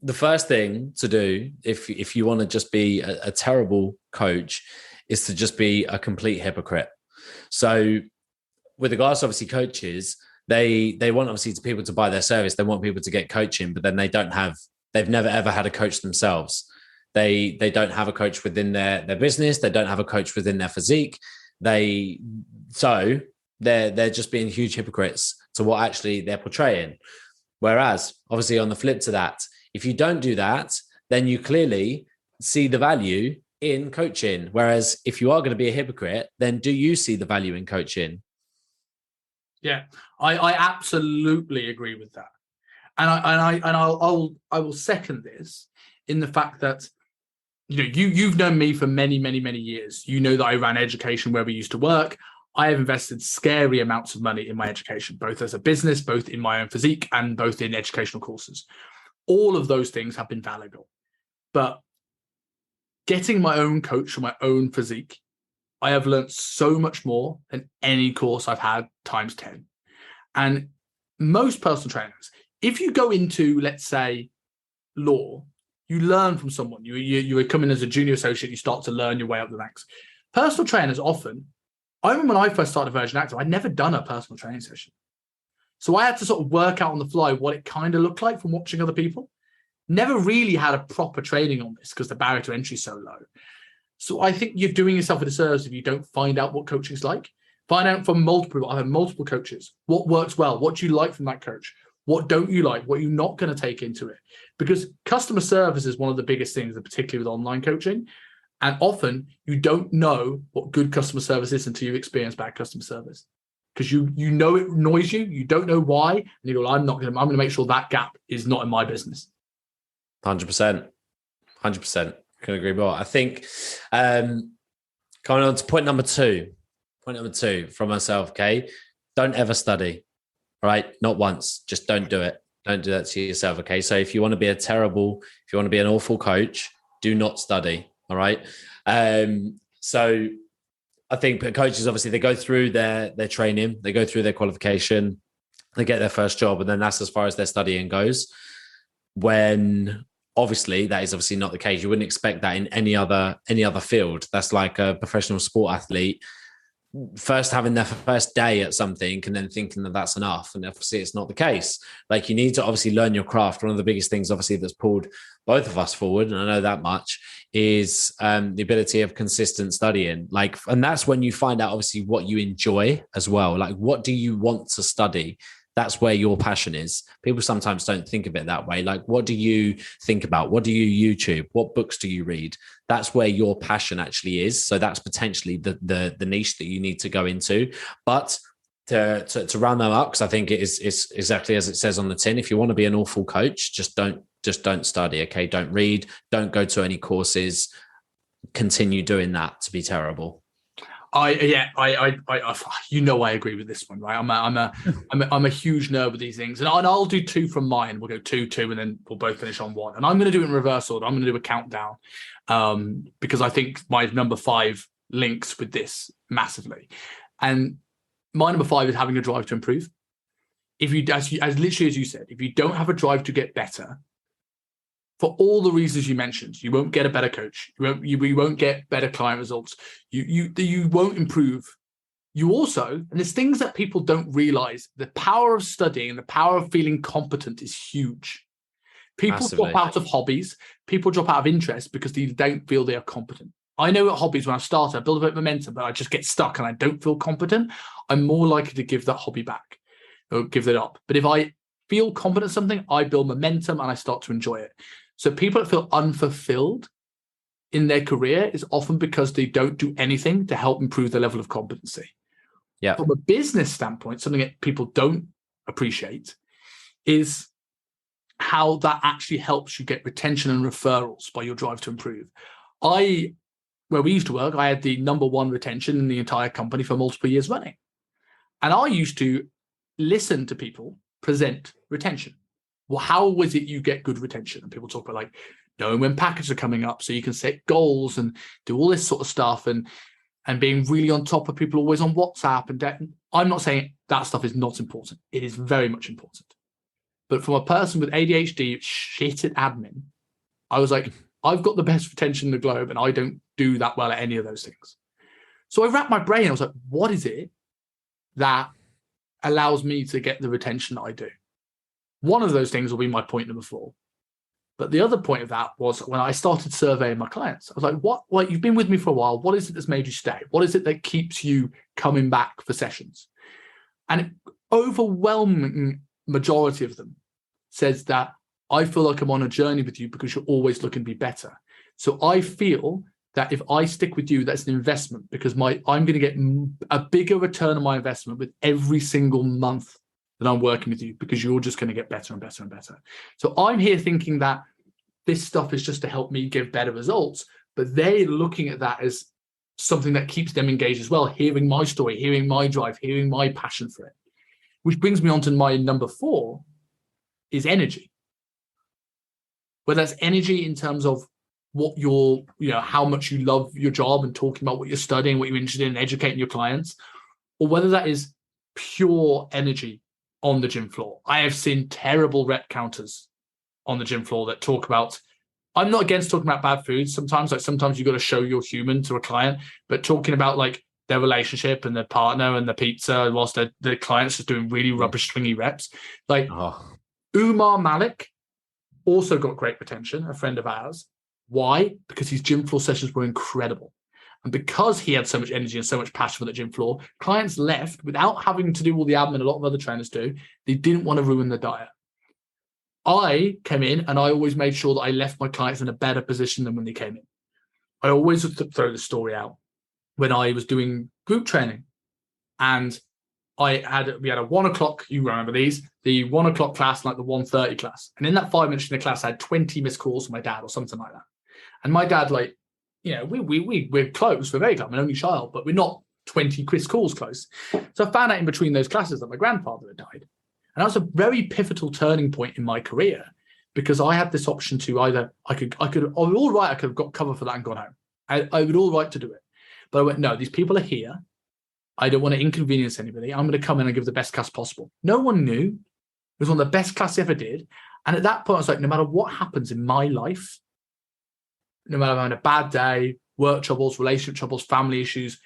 the first thing to do, if you want to just be a terrible coach, is to just be a complete hypocrite. So with regards to obviously coaches, they want obviously people to buy their service. They want people to get coaching, but then they've never ever had a coach themselves. They don't have a coach within their business. They don't have a coach within their physique. They're just being huge hypocrites to what actually they're portraying. Whereas obviously on the flip to that, if you don't do that, then you clearly see the value in coaching. Whereas if you are going to be a hypocrite, then do you see the value in coaching? Yeah, I absolutely agree with that. And I will second this in the fact that, you've known me for many, many, many years. You know that I ran education where we used to work. I have invested scary amounts of money in my education, both as a business, both in my own physique, and both in educational courses. All of those things have been valuable. But getting my own coach for my own physique, I have learned so much more than any course I've had times 10. And most personal trainers, if you go into, let's say, law, you learn from someone. You come in as a junior associate, you start to learn your way up the ranks. Personal trainers often, I remember when I first started Virgin Active, I'd never done a personal training session. So I had to sort of work out on the fly what it kind of looked like from watching other people. Never really had a proper training on this because the barrier to entry is so low. So I think you're doing yourself a disservice if you don't find out what coaching is like. Find out from multiple. I have multiple coaches. What works well? What do you like from that coach? What don't you like? What are you not going to take into it? Because customer service is one of the biggest things, particularly with online coaching. And often you don't know what good customer service is until you experience bad customer service. Because you know it annoys you, you don't know why, and you go, I'm going to make sure that gap is not in my business. 100%. 100%. Can agree more. I think coming on to point number two from myself, okay? Don't ever study, right? Not once. Just don't do it. Don't do that to yourself, okay? So if you want to be if you want to be an awful coach, do not study, all right? So I think coaches, obviously, they go through their training, they go through their qualification, they get their first job, and then that's as far as their studying goes. When obviously that is obviously not the case. You wouldn't expect that in any other field. That's like a professional sport athlete first having their first day at something and then thinking that that's enough. And obviously it's not the case. Like, you need to obviously learn your craft. One of the biggest things obviously that's pulled both of us forward, and I know that much, is the ability of consistent studying. Like, and that's when you find out obviously what you enjoy as well. Like, what do you want to study? That's where your passion is. People sometimes don't think of it that way. Like, what do you think about? What do you YouTube? What books do you read? That's where your passion actually is. So that's potentially the niche that you need to go into. But to round them up, because I think it's exactly as it says on the tin. If you want to be an awful coach, just don't study. Okay, don't read. Don't go to any courses. Continue doing that to be terrible. I agree with this one, right? I'm a huge nerd with these things, and I'll do two from mine. We'll go two, and then we'll both finish on one. And I'm going to do it in reverse order. I'm going to do a countdown, because I think my number 5 links with this massively. And my number 5 is having a drive to improve. If you, as literally as you said, if you don't have a drive to get better, for all the reasons you mentioned, you won't get a better coach. You won't get better client results. You won't improve. You also, and there's things that people don't realize, the power of studying and the power of feeling competent is huge. People Massively. drop out of hobbies. People drop out of interest because they don't feel they are competent. I know at hobbies, when I start, I build a bit of momentum, but I just get stuck and I don't feel competent. I'm more likely to give that hobby back or give it up. But if I feel competent at something, I build momentum and I start to enjoy it. So people that feel unfulfilled in their career is often because they don't do anything to help improve their level of competency. Yeah. From a business standpoint, something that people don't appreciate is how that actually helps you get retention and referrals by your drive to improve. Where we used to work, I had the number 1 retention in the entire company for multiple years running. And I used to listen to people present retention. Well, how was it you get good retention? And people talk about like knowing when packages are coming up so you can set goals and do all this sort of stuff, and being really on top of people always on WhatsApp. And I'm not saying that stuff is not important. It is very much important. But from a person with ADHD, shit at admin, I was like, I've got the best retention in the globe and I don't do that well at any of those things. So I wrapped my brain. I was like, what is it that allows me to get the retention that I do? One of those things will be my point number 4. But the other point of that was when I started surveying my clients. I was like, what, you've been with me for a while. What is it that's made you stay? What is it that keeps you coming back for sessions? And an overwhelming majority of them says that I feel like I'm on a journey with you because you're always looking to be better. So I feel that if I stick with you, that's an investment, because I'm going to get a bigger return on my investment with every single month that I'm working with you, because you're just going to get better and better and better. So I'm here thinking that this stuff is just to help me give better results, but they're looking at that as something that keeps them engaged as well, hearing my story, hearing my drive, hearing my passion for it. Which brings me on to my number 4 is energy. Whether that's energy in terms of what how much you love your job and talking about what you're studying, what you're interested in, educating your clients, or whether that is pure energy on the gym floor. I have seen terrible rep counters on the gym floor that talk about, I'm not against talking about bad foods. Sometimes you got to show you're human to a client, but talking about like their relationship and their partner and the pizza whilst the client's just doing really rubbish swingy reps. Like Umar Malik also got great retention, a friend of ours. Why? Because his gym floor sessions were incredible. And because he had so much energy and so much passion for the gym floor, clients left without having to do all the admin a lot of other trainers do. They didn't want to ruin the diet. I came in and I always made sure that I left my clients in a better position than when they came in. I always throw the story out when I was doing group training, and we had a 1 o'clock, you remember these, the 1 o'clock class, like the 1:30 class. And in that 5 minutes in the class, I had 20 missed calls from my dad or something like that. And my dad, like, you know, we're close, we're very close, I'm an only child, but we're not 20 missed calls close. So I found out in between those classes that my grandfather had died. And that was a very pivotal turning point in my career, because I had this option to either, I could have got cover for that and gone home. I would all right to do it. But I went, no, these people are here. I don't want to inconvenience anybody. I'm going to come in and give the best class possible. No one knew. It was one of the best classes I ever did. And at that point, I was like, no matter what happens in my life, no matter if I'm having a bad day, work troubles, relationship troubles, family issues,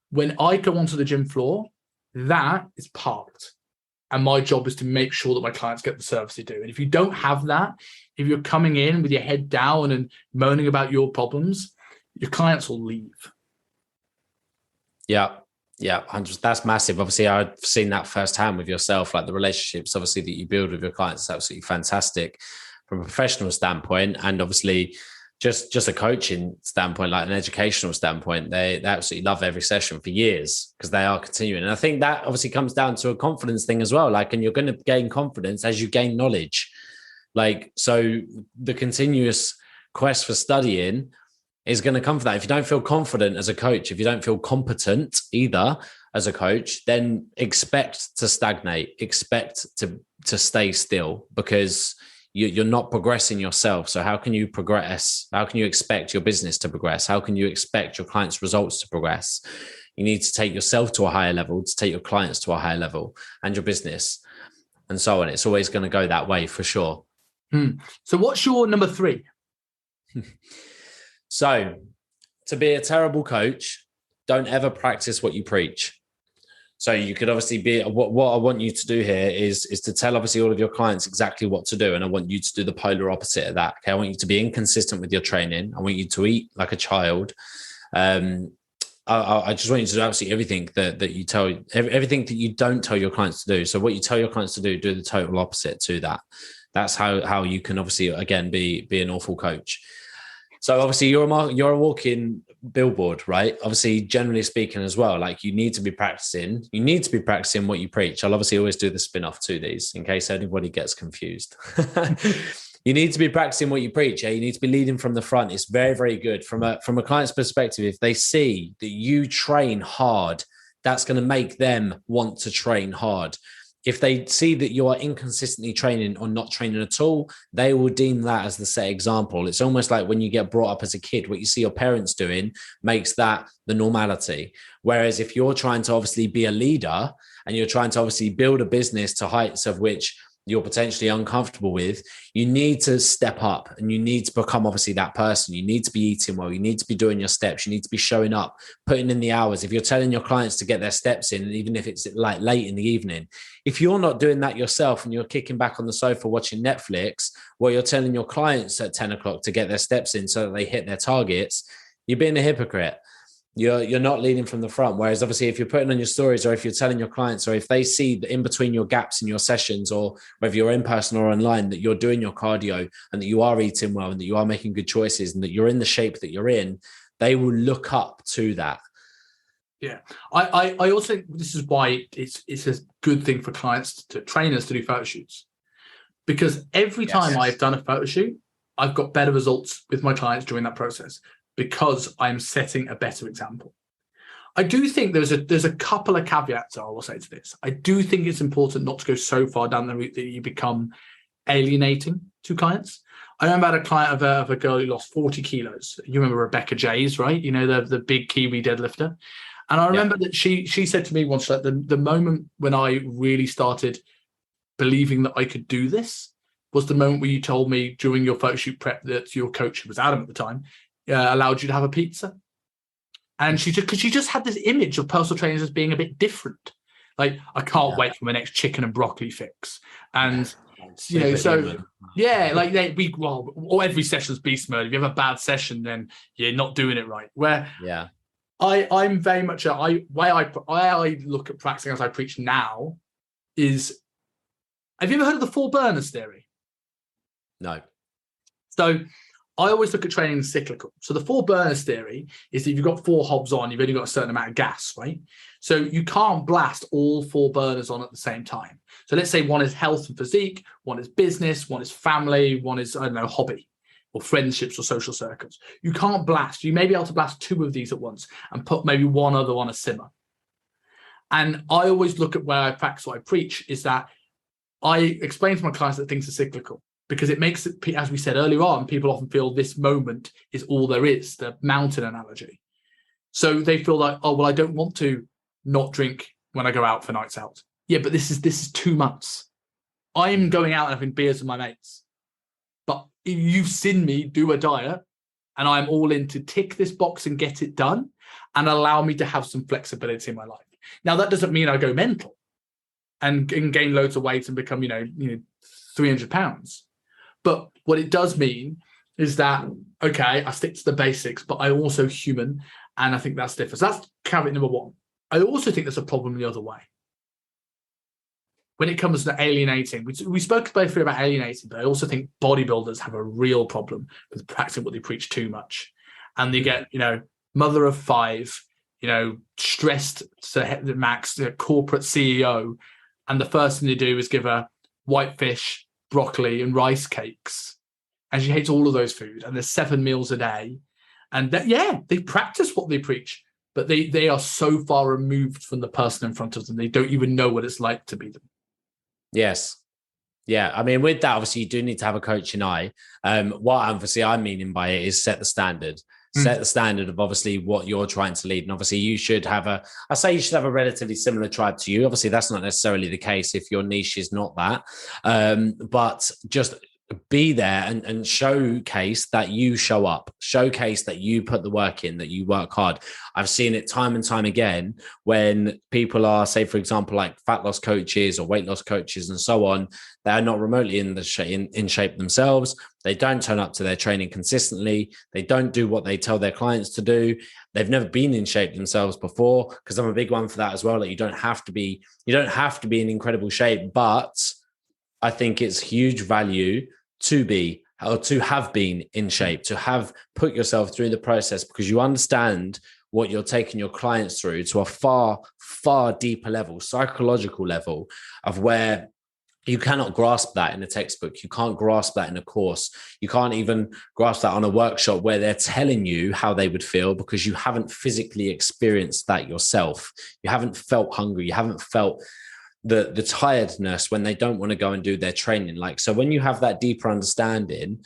when I go onto the gym floor, that is parked. And my job is to make sure that my clients get the service they do. And if you don't have that, if you're coming in with your head down and moaning about your problems, your clients will leave. Yeah. 100. That's massive. Obviously, I've seen that firsthand with yourself, like the relationships, obviously, that you build with your clients is absolutely fantastic from a professional standpoint. And obviously, just a coaching standpoint, like an educational standpoint, they absolutely love every session for years because they are continuing. And I think that obviously comes down to a confidence thing as well. Like, and you're going to gain confidence as you gain knowledge. Like, so the continuous quest for studying is going to come from that. If you don't feel confident as a coach, if you don't feel competent either as a coach, then expect to stagnate, expect to stay still, because you're not progressing yourself. So how can you progress? How can you expect your business to progress? How can you expect your clients' results to progress? You need to take yourself to a higher level, to take your clients to a higher level, and your business, and so on. It's always going to go that way for sure. So what's your number 3? So, to be a terrible coach, don't ever practice what you preach. So you could obviously be, what I want you to do here is to tell obviously all of your clients exactly what to do. And I want you to do the polar opposite of that. Okay. I want you to be inconsistent with your training. I want you to eat like a child. I just want you to do absolutely everything that you tell, everything that you don't tell your clients to do. So what you tell your clients to do the total opposite to that. That's how you can obviously, again, be an awful coach. So obviously you're a walking billboard, right? Obviously, generally speaking as well, like you need to be practicing what you preach. I'll obviously always do the spin-off to these in case anybody gets confused. You need to be practicing what you preach. Yeah? You need to be leading from the front. It's very, very good from a client's perspective. If they see that you train hard, that's going to make them want to train hard. If they see that you are inconsistently training or not training at all, they will deem that as the set example. It's almost like when you get brought up as a kid, what you see your parents doing makes that the normality. Whereas if you're trying to obviously be a leader and you're trying to obviously build a business to heights of which you're potentially uncomfortable with, you need to step up and you need to become obviously that person. You need to be eating well. You need to be doing your steps. You need to be showing up, putting in the hours. If you're telling your clients to get their steps in, even if it's like late in the evening, if you're not doing that yourself and you're kicking back on the sofa watching Netflix, while you're telling your clients at 10 o'clock to get their steps in so that they hit their targets, you're being a hypocrite. You're not leading from the front. Whereas obviously if you're putting on your stories or if you're telling your clients or if they see that in between your gaps in your sessions or whether you're in person or online that you're doing your cardio and that you are eating well and that you are making good choices and that you're in the shape that you're in, they will look up to that. Yeah. I also think this is why it's a good thing for clients, to trainers, to do photo shoots. Because every time I've done a photo shoot, I've got better results with my clients during that process, because I'm setting a better example. I do think there's a couple of caveats I will say to this. I do think it's important not to go so far down the route that you become alienating to clients. I remember I had a client of a girl who lost 40 kilos. You remember Rebecca Jays, right? You know, the big Kiwi deadlifter. And I remember that she said to me once, like, the moment when I really started believing that I could do this was the moment where you told me during your photo shoot prep that your coach, who was Adam at the time, allowed you to have a pizza. And she just had this image of personal trainers as being a bit different. Like, I can't wait for my next chicken and broccoli fix. And Superhuman. Yeah, like or every session's beast mode. If you have a bad session, then you're not doing it right. Where Yeah. I'm very much way I look at practicing as I preach now is, have you ever heard of the four burners theory? No. So I always look at training as cyclical. So the four burners theory is that if you've got four hobs on, you've only got a certain amount of gas, right? So you can't blast all four burners on at the same time. So let's say one is health and physique, one is business, one is family, one is, I don't know, hobby or friendships or social circles. You can't blast. You may be able to blast two of these at once and put maybe one other on a simmer. And I always look at where I practice what I preach is that I explain to my clients that things are cyclical, because it makes it, as we said earlier on, people often feel this moment is all there is, the mountain analogy. So they feel like, oh, well, I don't want to not drink when I go out for nights out. Yeah, but this is 2 months. I'm going out and having beers with my mates. But you've seen me do a diet, and I'm all in to tick this box and get it done and allow me to have some flexibility in my life. Now, that doesn't mean I go mental and gain loads of weight and become, 300 pounds. But what it does mean is that, okay, I stick to the basics, but I'm also human. And I think that's different. So that's caveat number one. I also think there's a problem the other way. When it comes to alienating, we spoke briefly about alienating, but I also think bodybuilders have a real problem with practicing what they preach too much. And they get, mother of five, stressed to the max, corporate CEO. And the first thing they do is give her whitefish, broccoli and rice cakes, and she hates all of those food, and there's 7 meals a day, and they practice what they preach, but they are so far removed from the person in front of them, they don't even know what it's like to be them. Yes. Yeah, I mean, with that, obviously you do need to have a coaching eye. What obviously I'm meaning by it is set the standard. Set the standard of obviously what you're trying to lead. And obviously you should have a relatively similar tribe to you. Obviously that's not necessarily the case if your niche is not that. But just be there and showcase that you show up, showcase that you put the work in, that you work hard. I've seen it time and time again when people are, say, for example, like fat loss coaches or weight loss coaches and so on, they're not remotely in shape themselves. They don't turn up to their training consistently. They don't do what they tell their clients to do. They've never been in shape themselves before, because I'm a big one for that as well. Like you don't have to be in incredible shape, but I think it's huge value to be or to have been in shape, to have put yourself through the process, because you understand what you're taking your clients through to a far, far deeper level, psychological level of where you cannot grasp that in a textbook. You can't grasp that in a course. You can't even grasp that on a workshop where they're telling you how they would feel, because you haven't physically experienced that yourself. You haven't felt hungry. You haven't felt the tiredness when they don't want to go and do their training. Like, so when you have that deeper understanding,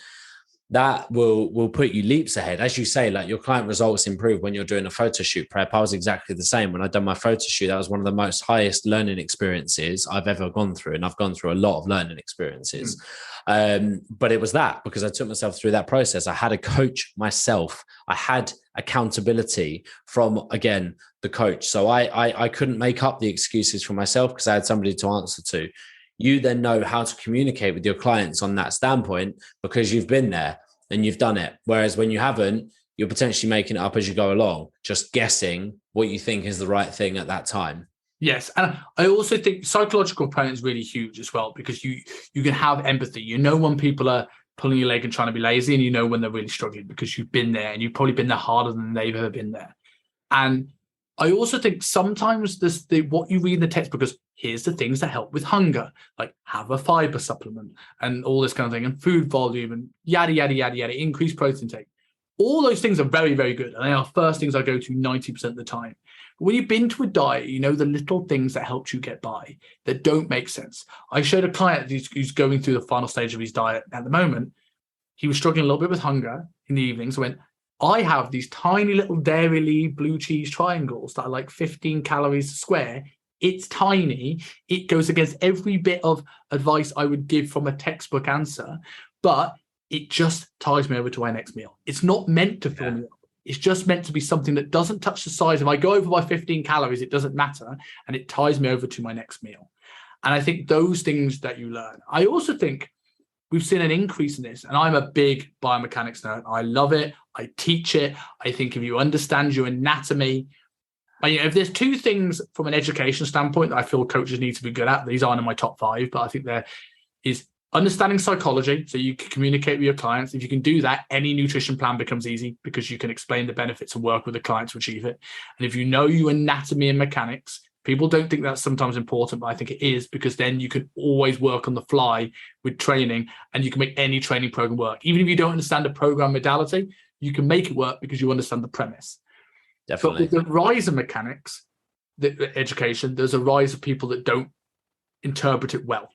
that will put you leaps ahead. As you say, like your client results improve when you're doing a photo shoot prep. I was exactly the same. When I done my photo shoot, that was one of the most highest learning experiences I've ever gone through. And I've gone through a lot of learning experiences. But it was that because I took myself through that process. I had a coach myself. I had accountability from, again, the coach. So I couldn't make up the excuses for myself because I had somebody to answer to. You then know how to communicate with your clients on that standpoint because you've been there and you've done it. Whereas when you haven't, you're potentially making it up as you go along, just guessing what you think is the right thing at that time. Yes. And I also think psychological component is really huge as well, because you can have empathy. You know when people are pulling your leg and trying to be lazy, and you know when they're really struggling because you've been there and you've probably been there harder than they've ever been there. And I also think sometimes what you read in the textbook is, here's the things that help with hunger, like have a fiber supplement and all this kind of thing, and food volume and yada, yada, yada, yada, increased protein intake. All those things are very, very good. And they are first things I go to 90% of the time. But when you've been to a diet, you know the little things that helped you get by that don't make sense. I showed a client who's going through the final stage of his diet at the moment. He was struggling a little bit with hunger in the evenings. I went, I have these tiny little Dairy blue cheese triangles that are like 15 calories a square. It's tiny. It goes against every bit of advice I would give from a textbook answer, but it just ties me over to my next meal. It's not meant to fill me up. It's just meant to be something that doesn't touch the size. If I go over by 15 calories, it doesn't matter. And it ties me over to my next meal. And I think those things that you learn. I also think we've seen an increase in this, and I'm a big biomechanics nerd. I love it. I teach it. I think if you understand your anatomy, if there's two things from an education standpoint that I feel coaches need to be good at, these aren't in my top 5, but I think there is understanding psychology, so you can communicate with your clients. If you can do that, any nutrition plan becomes easy because you can explain the benefits and work with the client to achieve it. And if you know your anatomy and mechanics, people don't think that's sometimes important, but I think it is, because then you can always work on the fly with training, and you can make any training program work. Even if you don't understand the program modality, you can make it work because you understand the premise. Definitely. But with the rise of mechanics, the education, there's a rise of people that don't interpret it well.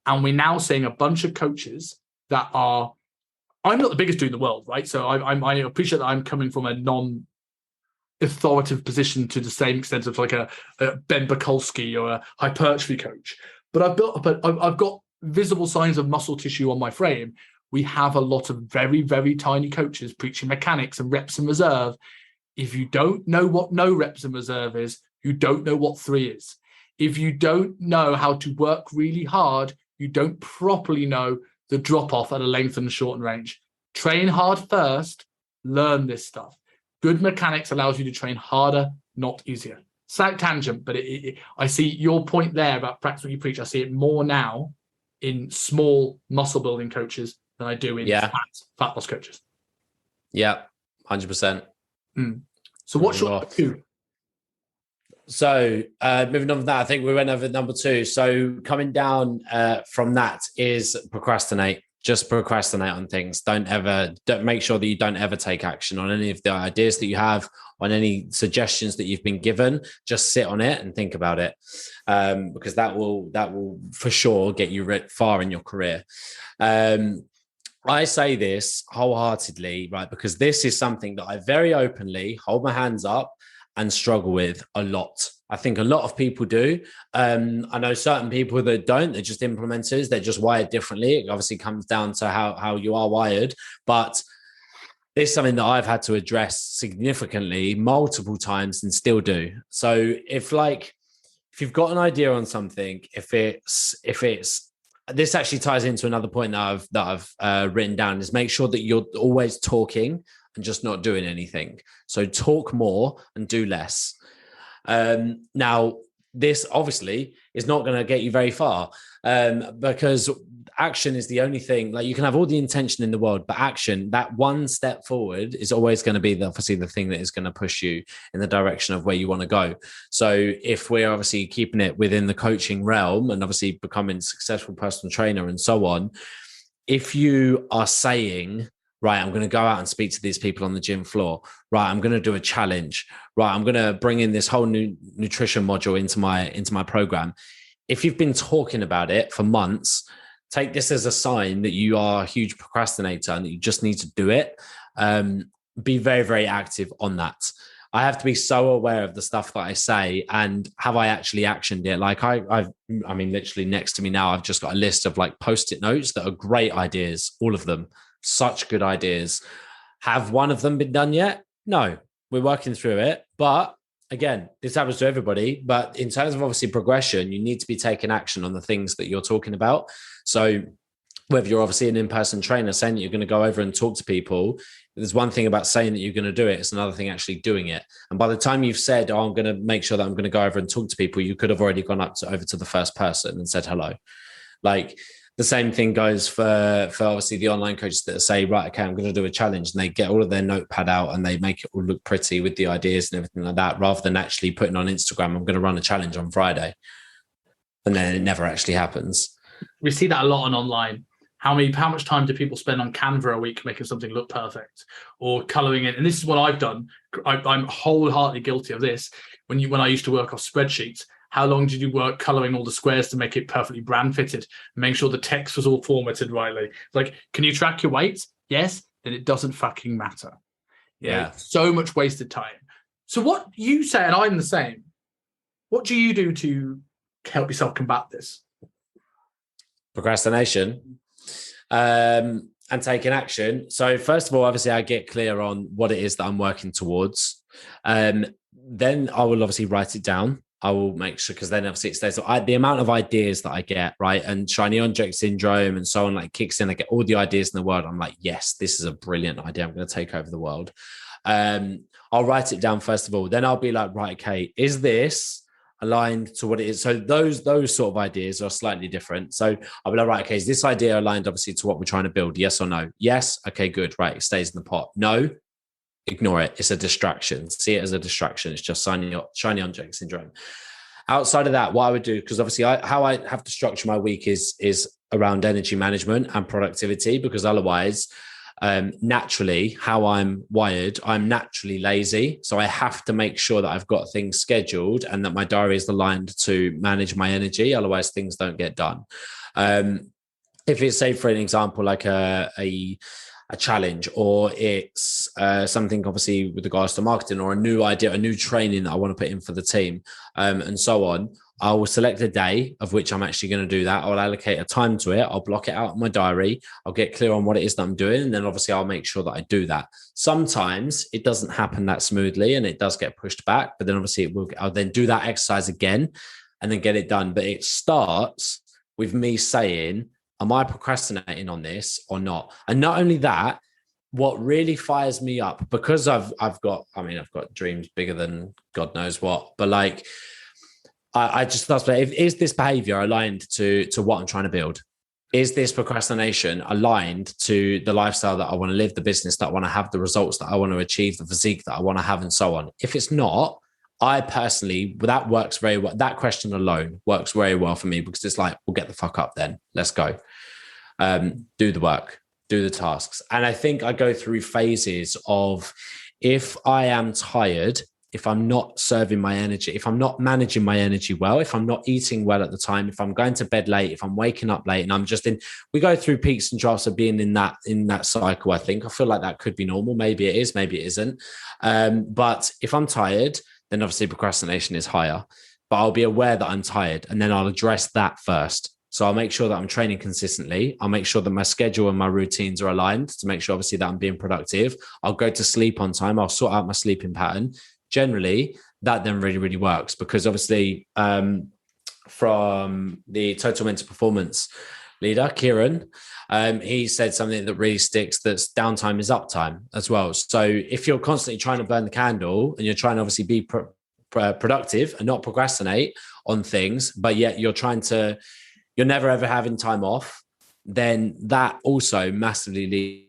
And we're now seeing a bunch of coaches that are, I'm not the biggest dude in the world, right? So I appreciate that I'm coming from a non-authoritative position to the same extent of like a Ben Bukowski or a hypertrophy coach. But I've got visible signs of muscle tissue on my frame. We have a lot of very, very tiny coaches preaching mechanics and reps and reserve. If you don't know what no reps and reserve is, you don't know what 3 is. If you don't know how to work really hard, you don't properly know the drop-off at a length and short range. Train hard first, learn this stuff. Good mechanics allows you to train harder, not easier. Slight tangent, but I see your point there about practice what you preach. I see it more now in small muscle building coaches than I do in fat loss coaches. Yeah, 100%. So what's your 2? So moving on from that, I think we went over number 2. So coming down from that is procrastinate. Just procrastinate on things. Don't make sure that you don't ever take action on any of the ideas that you have, on any suggestions that you've been given. Just sit on it and think about it, because that will for sure get you far in your career. I say this wholeheartedly, right? Because this is something that I very openly hold my hands up and struggle with a lot. I think a lot of people do. I know certain people that don't. They're just implementers. They're just wired differently. It obviously comes down to how you are wired. But this is something that I've had to address significantly multiple times and still do. So if you've got an idea on something, if it's this actually ties into another point that I've written down, is make sure that you're always talking and just not doing anything. So talk more and do less. Now, this obviously is not going to get you very far, because action is the only thing. Like, you can have all the intention in the world, but action, that one step forward, is always going to be obviously the thing that is going to push you in the direction of where you want to go. So if we're obviously keeping it within the coaching realm and obviously becoming a successful personal trainer and so on, if you are saying, right, I'm going to go out and speak to these people on the gym floor. Right, I'm going to do a challenge. Right, I'm going to bring in this whole new nutrition module into my program. If you've been talking about it for months, take this as a sign that you are a huge procrastinator and that you just need to do it. Be very, very active on that. I have to be so aware of the stuff that I say and have I actually actioned it. Like I mean, literally next to me now, I've just got a list of like Post-it notes that are great ideas, all of them. Such good ideas. Have one of them been done yet? No, we're working through it. But again, this happens to everybody. But in terms of obviously progression, you need to be taking action on the things that you're talking about. So whether you're obviously an in-person trainer saying that you're going to go over and talk to people, there's one thing about saying that you're going to do it. It's another thing actually doing it. And by the time you've said, oh, I'm going to make sure that I'm going to go over and talk to people, you could have already gone over to the first person and said hello. Like, the same thing goes for obviously the online coaches that say, right, okay, I'm going to do a challenge, and they get all of their notepad out and they make it all look pretty with the ideas and everything like that, rather than actually putting on Instagram, I'm going to run a challenge on Friday. And then it never actually happens. We see that a lot on online. How much time do people spend on Canva a week making something look perfect or coloring it? And this is what I've done. I'm wholeheartedly guilty of this. When I used to work off spreadsheets, how long did you work coloring all the squares to make it perfectly brand fitted, make sure the text was all formatted rightly? Like, can you track your weights? Yes. Then it doesn't fucking matter. Yeah. So much wasted time. So what you say, and I'm the same, what do you do to help yourself combat this? Procrastination. And taking action. So first of all, obviously I get clear on what it is that I'm working towards. Then I will obviously write it down. I will make sure, because then obviously it stays. So the amount of ideas that I get, right, and shiny object syndrome and so on, like kicks in. I get all the ideas in the world. I'm like, yes, this is a brilliant idea. I'm going to take over the world. I'll write it down first of all. Then I'll be like, right, okay, is this aligned to what it is? So those sort of ideas are slightly different. So I'll be like, right, okay, is this idea aligned obviously to what we're trying to build? Yes or no? Yes. Okay, good. Right. It stays in the pot. No, ignore it. It's a distraction. See it as a distraction. It's just shiny object syndrome. Outside of that, what I would do, because obviously how I have to structure my week is around energy management and productivity, because otherwise, naturally, how I'm wired, I'm naturally lazy. So I have to make sure that I've got things scheduled and that my diary is aligned to manage my energy. Otherwise, things don't get done. If it's, say, for an example, like a challenge, or it's something obviously with regards to marketing, or a new idea, a new training that I want to put in for the team, and so on, I will select a day of which I'm actually going to do that. I'll allocate a time to it. I'll block it out in my diary. I'll get clear on what it is that I'm doing. And then obviously I'll make sure that I do that. Sometimes it doesn't happen that smoothly and it does get pushed back, but then obviously I'll then do that exercise again and then get it done. But it starts with me saying, am I procrastinating on this or not? And not only that, what really fires me up, because I've got dreams bigger than God knows what, but like, I just ask, is this behavior aligned to what I'm trying to build? Is this procrastination aligned to the lifestyle that I want to live, the business that I want to have, the results that I want to achieve, the physique that I want to have, and so on? If it's not, I personally, that works very well. That question alone works very well for me, because it's like, we'll get the fuck up then. Let's go. Do the work, do the tasks. And I think I go through phases of, if I am tired, if I'm not serving my energy, if I'm not managing my energy well, if I'm not eating well at the time, if I'm going to bed late, if I'm waking up late, and I'm just we go through peaks and troughs of being in that cycle. I feel like that could be normal. Maybe it is, maybe it isn't. But if I'm tired, then obviously procrastination is higher, but I'll be aware that I'm tired, and then I'll address that first. So I'll make sure that I'm training consistently. I'll make sure that my schedule and my routines are aligned to make sure obviously that I'm being productive. I'll go to sleep on time. I'll sort out my sleeping pattern. Generally, that then really, really works, because obviously from the total mental performance leader, Kieran, he said something that really sticks, that's downtime is uptime as well. So if you're constantly trying to burn the candle and you're trying to obviously be productive and not procrastinate on things, but yet you're never ever having time off, then that also massively leads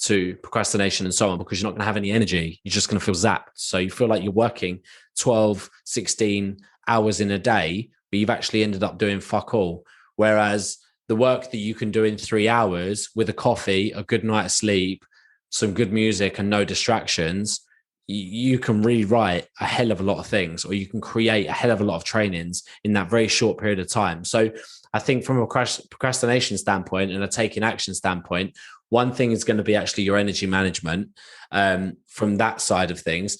to procrastination and so on, because you're not going to have any energy. You're just going to feel zapped. So you feel like you're working 12, 16 hours in a day, but you've actually ended up doing fuck all. Whereas the work that you can do in 3 hours with a coffee, a good night of sleep, some good music and no distractions, you can rewrite a hell of a lot of things, or you can create a hell of a lot of trainings in that very short period of time. So I think from a procrastination standpoint and a taking action standpoint, one thing is going to be actually your energy management from that side of things.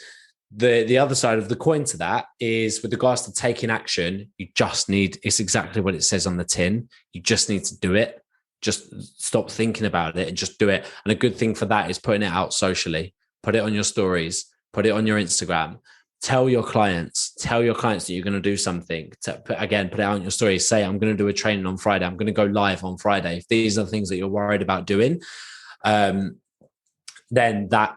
The other side of the coin to that is with regards to taking action, it's exactly what it says on the tin. You just need to do it. Just stop thinking about it and just do it. And a good thing for that is putting it out socially. Put it on your stories, put it on your Instagram. Tell your clients that you're going to do something. Put it out on your stories. Say, I'm going to do a training on Friday. I'm going to go live on Friday. If these are the things that you're worried about doing, then that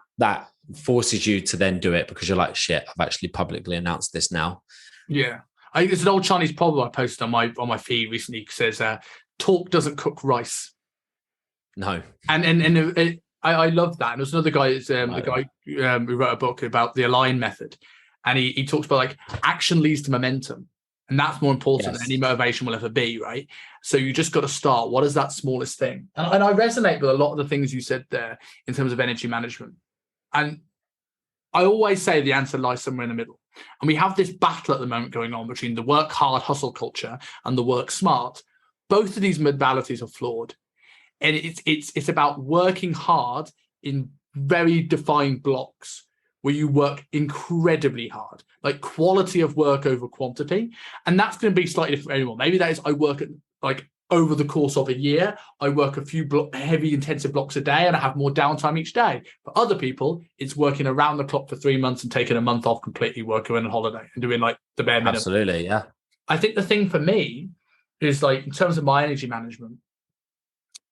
forces you to then do it, because you're like, shit, I've actually publicly announced this now. Yeah. There's an old Chinese proverb I posted on my feed recently. It says, talk doesn't cook rice. No. And I love that. And there's another guy, the guy who wrote a book about the Align method. And he talks about like action leads to momentum. And that's more important than any motivation will ever be, right? So you just got to start. What is that smallest thing? And I resonate with a lot of the things you said there in terms of energy management. And I always say the answer lies somewhere in the middle. And we have this battle at the moment going on between the work hard hustle culture and the work smart. Both of these modalities are flawed. And it's about working hard in very defined blocks where you work incredibly hard, like quality of work over quantity. And that's going to be slightly different for everyone. Maybe that is, I work at like over the course of a year, I work a few heavy intensive blocks a day and I have more downtime each day. For other people, it's working around the clock for 3 months and taking a month off completely, working on holiday and doing like the bare minimum. Absolutely, yeah. I think the thing for me is like, in terms of my energy management,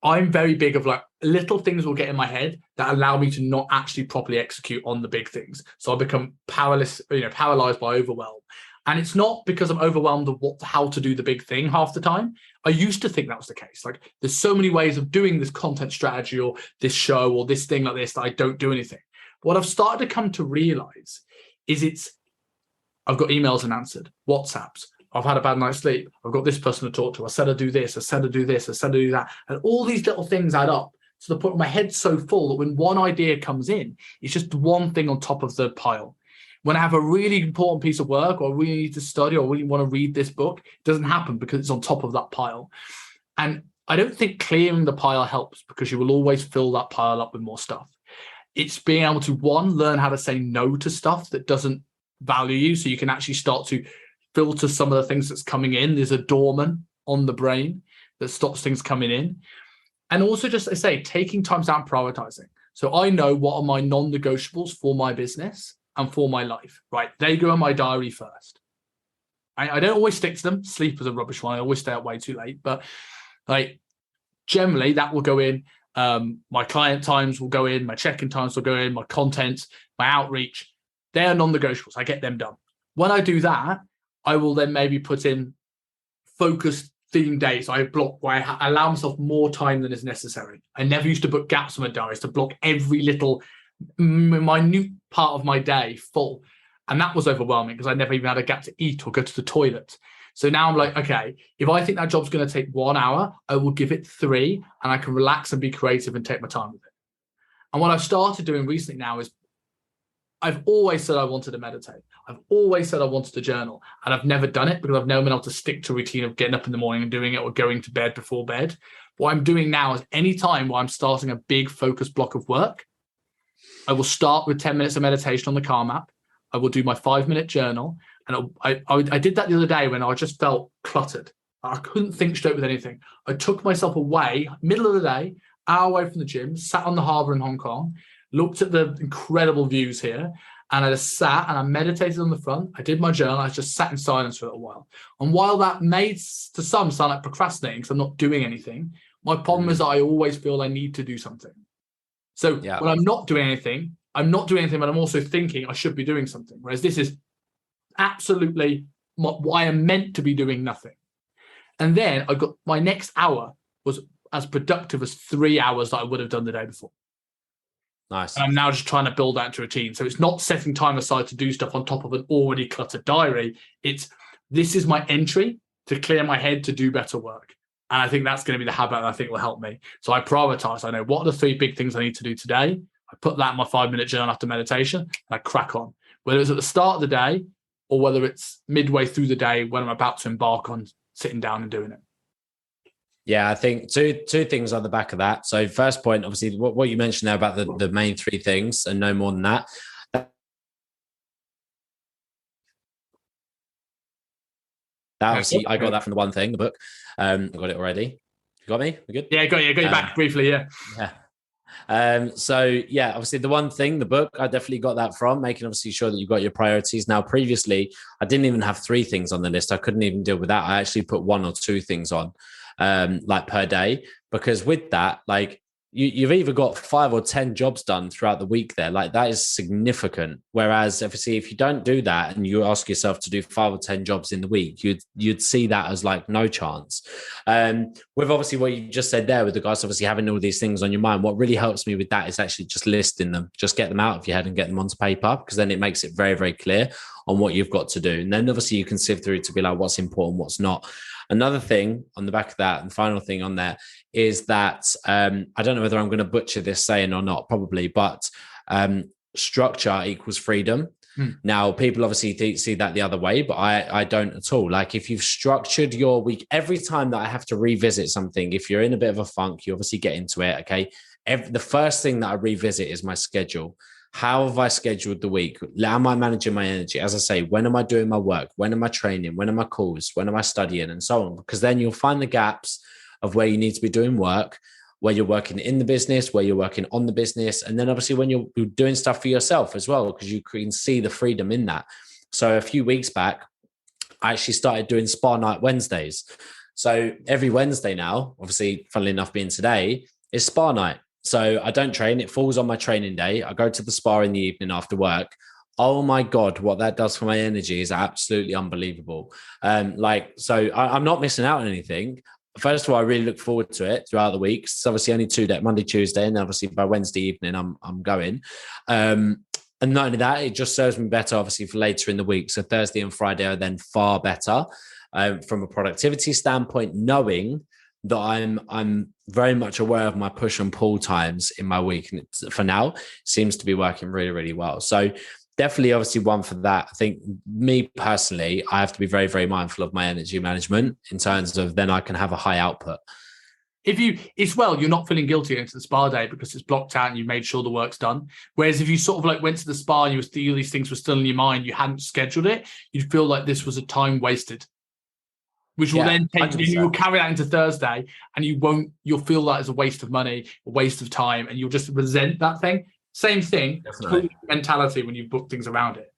I'm very big of like little things will get in my head that allow me to not actually properly execute on the big things. So I become paralyzed by overwhelm. And it's not because I'm overwhelmed of how to do the big thing half the time. I used to think that was the case. Like, there's so many ways of doing this content strategy or this show or this thing like this that I don't do anything. But what I've started to come to realize is I've got emails unanswered, WhatsApps. I've had a bad night's sleep. I've got this person to talk to. I said I'd do this. I said I'd do this. I said I'd do that. And all these little things add up to the point where my head's so full that when one idea comes in, it's just one thing on top of the pile. When I have a really important piece of work or I really need to study or really want to read this book, it doesn't happen because it's on top of that pile. And I don't think clearing the pile helps, because you will always fill that pile up with more stuff. It's being able to, one, learn how to say no to stuff that doesn't value you, so you can actually start to filter some of the things that's coming in. There's a doorman on the brain that stops things coming in. And also, just I say, taking time out and prioritizing. So I know what are my non-negotiables for my business and for my life, right? They go in my diary first. I don't always stick to them. Sleep is a rubbish one. I always stay up way too late. But like, generally that will go in. My client times will go in. My check-in times will go in. My content, my outreach. They are non-negotiables. I get them done. When I do that, I will then maybe put in focused theme days. I block where I allow myself more time than is necessary. I never used to book gaps on my diaries to block every little minute part of my day full. And that was overwhelming because I never even had a gap to eat or go to the toilet. So now I'm like, okay, if I think that job's going to take 1 hour, I will give it 3 and I can relax and be creative and take my time with it. And what I've started doing recently now is I've always said I wanted to meditate. I've always said I wanted to journal, and I've never done it because I've never been able to stick to a routine of getting up in the morning and doing it or going to bed before bed. What I'm doing now is any time where I'm starting a big focused block of work, I will start with 10 minutes of meditation on the Calm app. I will do my 5-minute journal. And I did that the other day when I just felt cluttered. I couldn't think straight with anything. I took myself away, middle of the day, hour away from the gym, sat on the harbour in Hong Kong, looked at the incredible views here, and I just sat and I meditated on the front. I did my journal. I just sat in silence for a little while. And while that made to some sound like procrastinating because I'm not doing anything, my problem is that I always feel I need to do something. So when I'm not doing anything, but I'm also thinking I should be doing something. Whereas this is absolutely why I'm meant to be doing nothing. And then I got my next hour was as productive as 3 hours that I would have done the day before. Nice. And I'm now just trying to build that into a routine. So it's not setting time aside to do stuff on top of an already cluttered diary. This is my entry to clear my head to do better work. And I think that's going to be the habit that I think will help me. So I prioritize. I know what are the 3 big things I need to do today. I put that in my 5-minute journal after meditation and I crack on. Whether it's at the start of the day or whether it's midway through the day when I'm about to embark on sitting down and doing it. Yeah, I think two things on the back of that. So first point, obviously, what you mentioned there about the main 3 things and no more than that. Obviously, I got that from the one thing, the book. I got it already. You got me? We good? Yeah, got you back briefly, yeah. So yeah, obviously the one thing, the book, I definitely got that from, making obviously sure that you've got your priorities. Now, previously, I didn't even have 3 things on the list. I couldn't even deal with that. I actually put 1 or 2 things on, like per day, because with that, like you've either got 5 or 10 jobs done throughout the week there. Like that is significant. Whereas obviously if you don't do that and you ask yourself to do 5 or 10 jobs in the week, you'd see that as like no chance. With obviously what you just said there with regards to obviously having all these things on your mind, what really helps me with that is actually just listing them, just get them out of your head and get them onto paper, because then it makes it very, very clear on what you've got to do. And then obviously you can sift through to be like, what's important, what's not. Another thing on the back of that, and final thing on there, is that I don't know whether I'm going to butcher this saying or not, probably, but structure equals freedom. Now, people obviously see that the other way, but I don't at all. Like if you've structured your week, every time that I have to revisit something, if you're in a bit of a funk, you obviously get into it, okay? The first thing that I revisit is my schedule. How have I scheduled the week? Am I managing my energy? As I say, when am I doing my work? When am I training? When am I calls? When am I studying? And so on. Because then you'll find the gaps of where you need to be doing work, where you're working in the business, where you're working on the business. And then obviously when you're doing stuff for yourself as well, because you can see the freedom in that. So a few weeks back, I actually started doing spa night Wednesdays. So every Wednesday now, obviously, funnily enough, being today, is spa night. So I don't train. It falls on my training day. I go to the spa in the evening after work. Oh my God, what that does for my energy is absolutely unbelievable. So I'm not missing out on anything. First of all, I really look forward to it throughout the week. It's obviously only 2 days, Monday, Tuesday, and obviously by Wednesday evening, I'm going. And not only that, it just serves me better, obviously, for later in the week. So Thursday and Friday are then far better from a productivity standpoint, knowing that I'm very much aware of my push and pull times in my week. And for now, it seems to be working really, really well. So definitely, obviously, one for that. I think me personally, I have to be very, very mindful of my energy management in terms of then I can have a high output. You're not feeling guilty going to the spa day because it's blocked out and you made sure the work's done. Whereas if you sort of like went to the spa and these things were still in your mind, you hadn't scheduled it, you'd feel like this was a time wasted, which will then you'll carry that into Thursday, and you'll feel like it's a waste of money, a waste of time, and you'll just resent that thing. Same thing, mentality when you book things around it.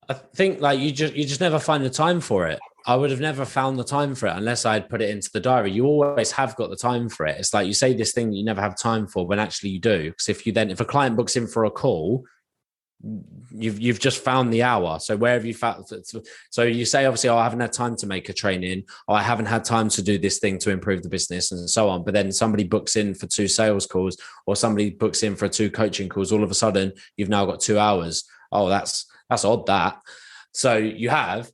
I think like you just never find the time for it. I would have never found the time for it unless I'd put it into the diary. You always have got the time for it. It's like you say this thing that you never have time for when actually you do. Because if a client books in for a call, you've just found the hour. So where have you found? So you say, obviously, I haven't had time to make a training, or I haven't had time to do this thing to improve the business and so on. But then somebody books in for 2 sales calls, or somebody books in for 2 coaching calls. All of a sudden, you've now got 2 hours. Oh, that's odd that. So you have,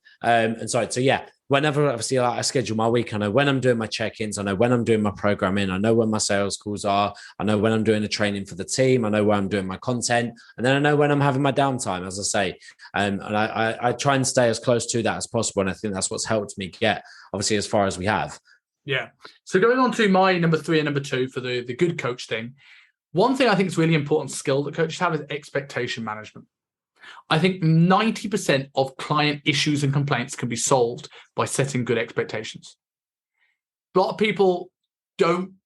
whenever obviously I schedule my week, I know when I'm doing my check-ins, I know when I'm doing my programming, I know when my sales calls are, I know when I'm doing the training for the team, I know where I'm doing my content, and then I know when I'm having my downtime, as I say. And I try and stay as close to that as possible. And I think that's what's helped me get, obviously, as far as we have. Yeah. So going on to my number 3 and number 2 for the good coach thing, one thing I think is really important skill that coaches have is expectation management. I think 90% of client issues and complaints can be solved by setting good expectations. A lot of people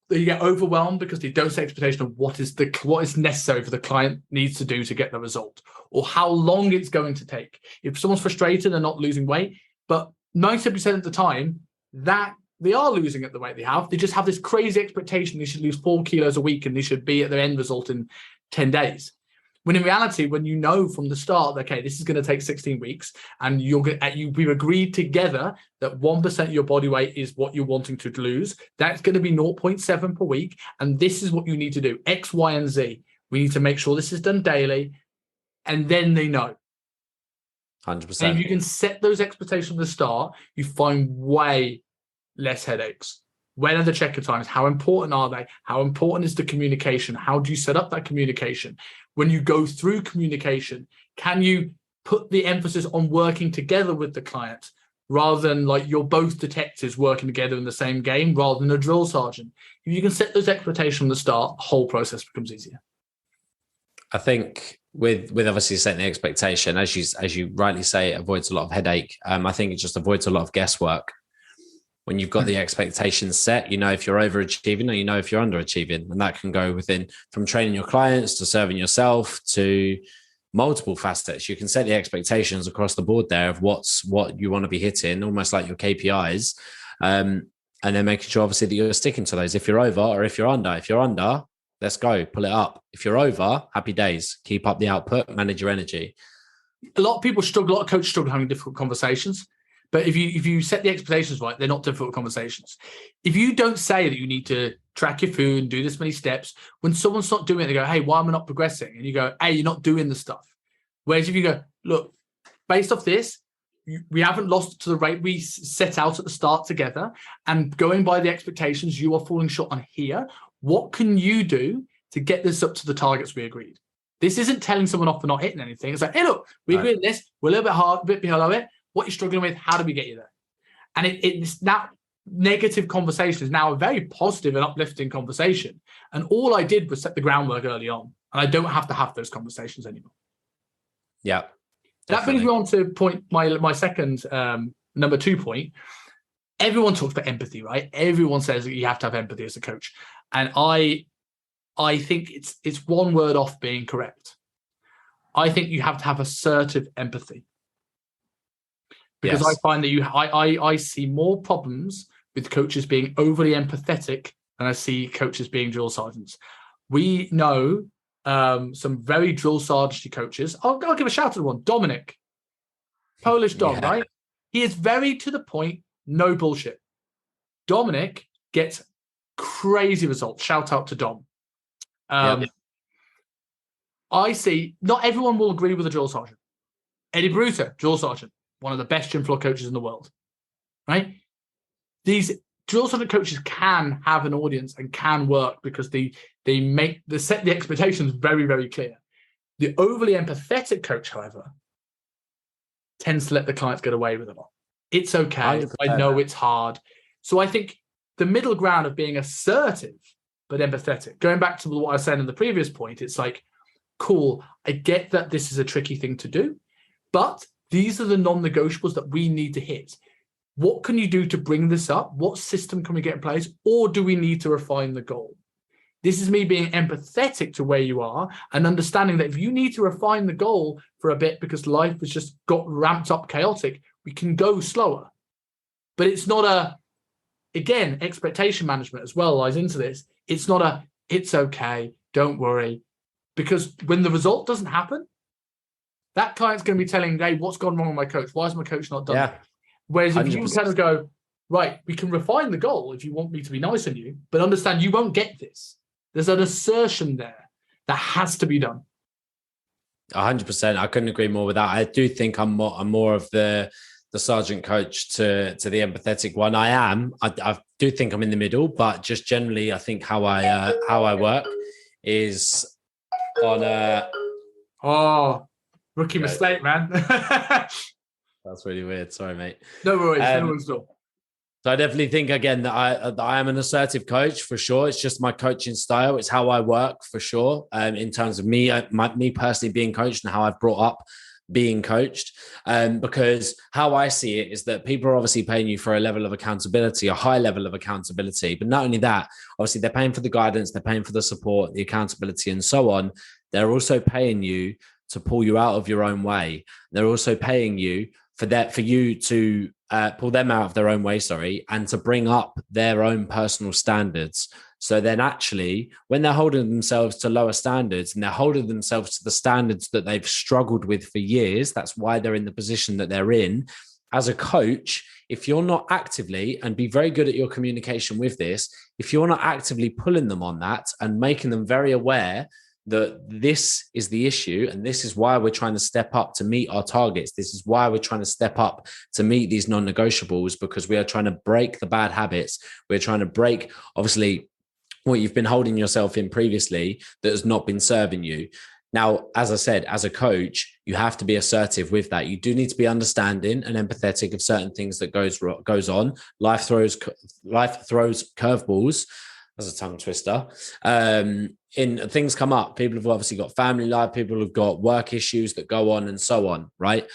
they get overwhelmed because they don't set expectation of what is necessary for the client needs to do to get the result, or how long it's going to take. If someone's frustrated and not losing weight, but 90% of the time that they are losing at the weight they have, they just have this crazy expectation they should lose 4 kilos a week and they should be at their end result in 10 days. When in reality, when you know from the start, okay, this is going to take 16 weeks, and we've agreed together that 1% of your body weight is what you're wanting to lose, that's going to be 0.7 per week. And this is what you need to do, X, Y, and Z. We need to make sure this is done daily. And then they know. 100%. And if you can set those expectations from the start, you find way less headaches. When are the checker times? How important are they? How important is the communication? How do you set up that communication? When you go through communication, can you put the emphasis on working together with the client rather than like you're both detectives working together in the same game rather than a drill sergeant? If you can set those expectations from the start, the whole process becomes easier. I think with obviously setting the expectation, as you rightly say, it avoids a lot of headache. I think it just avoids a lot of guesswork. When you've got the expectations set, you know if you're overachieving or you know if you're underachieving. And that can go from training your clients to serving yourself to multiple facets. You can set the expectations across the board there of what you want to be hitting, almost like your KPIs. And then making sure obviously that you're sticking to those if you're over or if you're under. If you're under, let's go, pull it up. If you're over, happy days, keep up the output, manage your energy. A lot of coaches struggle having difficult conversations. But if you set the expectations right, they're not difficult conversations. If you don't say that you need to track your food and do this many steps, when someone's not doing it, they go, hey, why am I not progressing? And you go, hey, you're not doing the stuff. Whereas if you go, look, based off this, we haven't lost to the rate we set out at the start together, and going by the expectations, you are falling short on here. What can you do to get this up to the targets we agreed? This isn't telling someone off for not hitting anything. It's like, hey, look, we agreed on this. We're a little bit hard, a bit below it. What you're struggling with, how do we get you there? And it's that negative conversation is now a very positive and uplifting conversation. And all I did was set the groundwork early on. And I don't have to have those conversations anymore. Yeah. That brings me on to my second number 2 point. everyone talks about empathy, right? Everyone says that you have to have empathy as a coach. And I think it's one word off being correct. I think you have to have assertive empathy. Because Yes. I find that I see more problems with coaches being overly empathetic than I see coaches being drill sergeants. We know some very drill sergeant coaches. I'll give a shout out to one, Dominic. Polish dog, Yeah. right? He is very to the point, no bullshit. Dominic gets crazy results. Shout out to Dom. I see not everyone will agree with the drill sergeant. Eddie Bruter, drill sergeant, one of the best gym floor coaches in the world, right? These drill sergeant coaches can have an audience and can work because they set the expectations very, very clear. The overly empathetic coach, however, tends to let the clients get away with it all. It's okay. 100%. I know it's hard. So I think the middle ground of being assertive but empathetic, going back to what I said in the previous point, it's like, cool, I get that this is a tricky thing to do, but these are the non-negotiables that we need to hit. What can you do to bring this up? What system can we get in place? Or do we need to refine the goal? This is me being empathetic to where you are and understanding that if you need to refine the goal for a bit because life has just got ramped up chaotic, we can go slower. But it's not again, expectation management as well lies into this. It's not it's okay, don't worry. Because when the result doesn't happen, that client's going to be telling, hey, what's gone wrong with my coach? Why has my coach not done it? Whereas if 100%. You kind of go, right, we can refine the goal if you want me to be nice on you, but understand you won't get this. There's an assertion there that has to be done. 100%. I couldn't agree more with that. I do think I'm more of the sergeant coach to the empathetic one. I do think I'm in the middle, but just generally, I think how I work is on rookie mistake, man. That's really weird. Sorry, mate. No worries. No worries at all. So I definitely think again that I am an assertive coach for sure. It's just my coaching style. It's how I work for sure. In terms of me personally being coached and how I've brought up being coached. Because how I see it is that people are obviously paying you for a level of accountability, a high level of accountability. But not only that, obviously they're paying for the guidance, they're paying for the support, the accountability, and so on. They're also paying you to pull you out of your own way. They're also paying you for you to pull them out of their own way, and to bring up their own personal standards. So then actually, when they're holding themselves to lower standards and they're holding themselves to the standards that they've struggled with for years, that's why they're in the position that they're in. As a coach, if you're not actively, and be very good at your communication with this, if you're not actively pulling them on that and making them very aware that this is the issue and this is why we're trying to step up to meet our targets. This is why we're trying to step up to meet these non-negotiables, because we are trying to break the bad habits. We're trying to break, obviously, what you've been holding yourself in previously that has not been serving you. Now, as I said, as a coach, you have to be assertive with that. You do need to be understanding and empathetic of certain things that goes on. Life throws curveballs. That's a tongue twister. In things come up. People have obviously got family life. People have got work issues that go on and so on, right?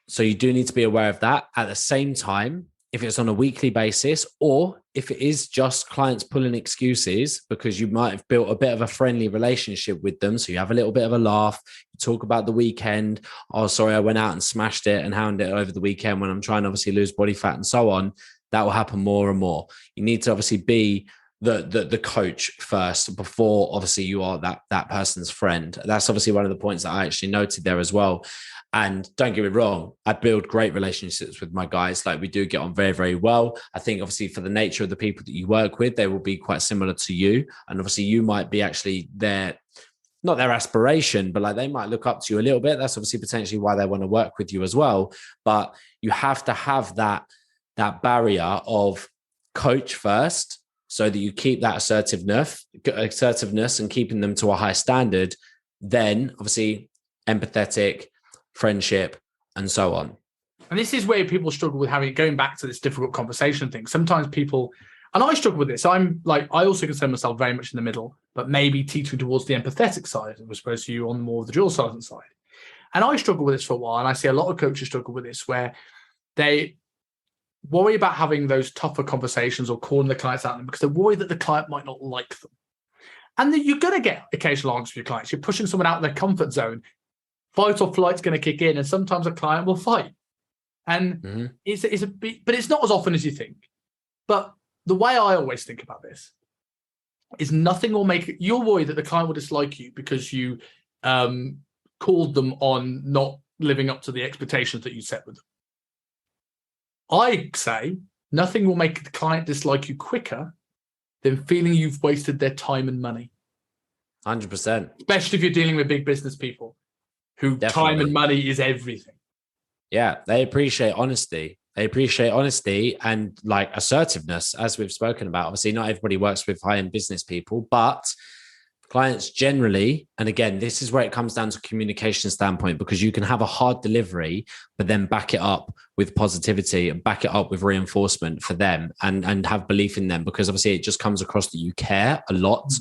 So you do need to be aware of that. At the same time, if it's on a weekly basis, or if it is just clients pulling excuses because you might have built a bit of a friendly relationship with them, so you have a little bit of a laugh, you talk about the weekend, oh, sorry, I went out and smashed it and hounded it over the weekend when I'm trying to obviously lose body fat and so on, that will happen more and more. You need to obviously be the coach first before obviously you are that person's friend. That's obviously one of the points that I actually noted there as well. And don't get me wrong, I build great relationships with my guys. Like, we do get on very, very well. I think obviously for the nature of the people that you work with, they will be quite similar to you. And obviously you might be actually not their aspiration, but like they might look up to you a little bit. That's obviously potentially why they want to work with you as well. But you have to have that barrier of coach first, so that you keep that assertiveness and keeping them to a high standard. Then obviously empathetic, friendship, and so on. And this is where people struggle with going back to this difficult conversation thing. Sometimes people, and I struggle with this. I'm like, I also consider myself very much in the middle, but maybe teetering towards the empathetic side, as opposed to you on more of the drill sergeant side. And I struggle with this for a while. And I see a lot of coaches struggle with this, where they worry about having those tougher conversations or calling the clients out because they're worried that the client might not like them. And then you're going to get occasional answers from your clients. You're pushing someone out of their comfort zone. Fight or flight's going to kick in, and sometimes a client will fight. And it's a bit, but it's not as often as you think. But the way I always think about this is nothing will make it. You're worried that the client will dislike you because you called them on not living up to the expectations that you set with them. I say nothing will make the client dislike you quicker than feeling you've wasted their time and money. 100%. Especially if you're dealing with big business people who time and money is everything. Yeah, they appreciate honesty. They appreciate honesty and like assertiveness, as we've spoken about. Obviously, not everybody works with high-end business people, but clients generally, and again, this is where it comes down to communication standpoint, because you can have a hard delivery, but then back it up with positivity and back it up with reinforcement for them and have belief in them, because obviously it just comes across that you care a lot.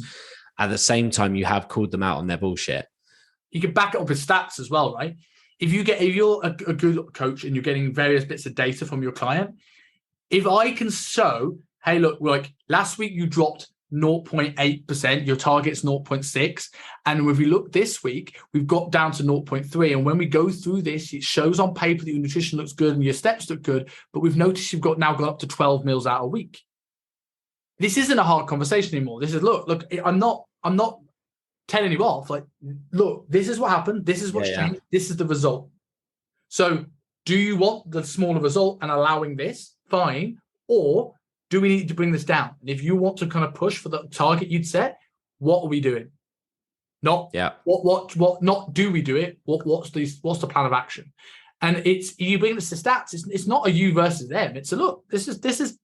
At the same time, you have called them out on their bullshit. You can back it up with stats as well, right? If you're a good coach and you're getting various bits of data from your client, if I can show, hey, look, like last week you dropped 0.8%, your target's 0.6. And if we look this week, we've got down to 0.3. And when we go through this, it shows on paper that your nutrition looks good and your steps look good, but we've noticed you've now gone up to 12 meals out a week. This isn't a hard conversation anymore. This is, look, I'm not telling you off. Like, look, this is what happened. This is what's changed. This is the result. So do you want the smaller result and allowing this? Fine. Or do we need to bring this down? And if you want to kind of push for the target you'd set, what are we doing? Not what not do we do it? What's the plan of action? And it's, you bring this to stats, it's not a you versus them. It's a look, this is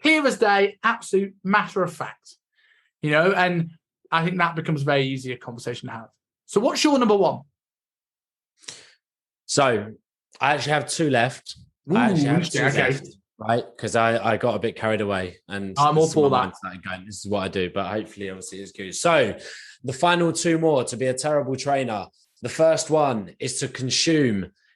clear as day, absolute matter of fact. And I think that becomes a very easy conversation to have. So what's your number one? So I actually have two left. Left, right? Because I got a bit carried away and I'm all for that. Going, this is what I do, but hopefully obviously it's good. So the final two more to be a terrible trainer. The first one is to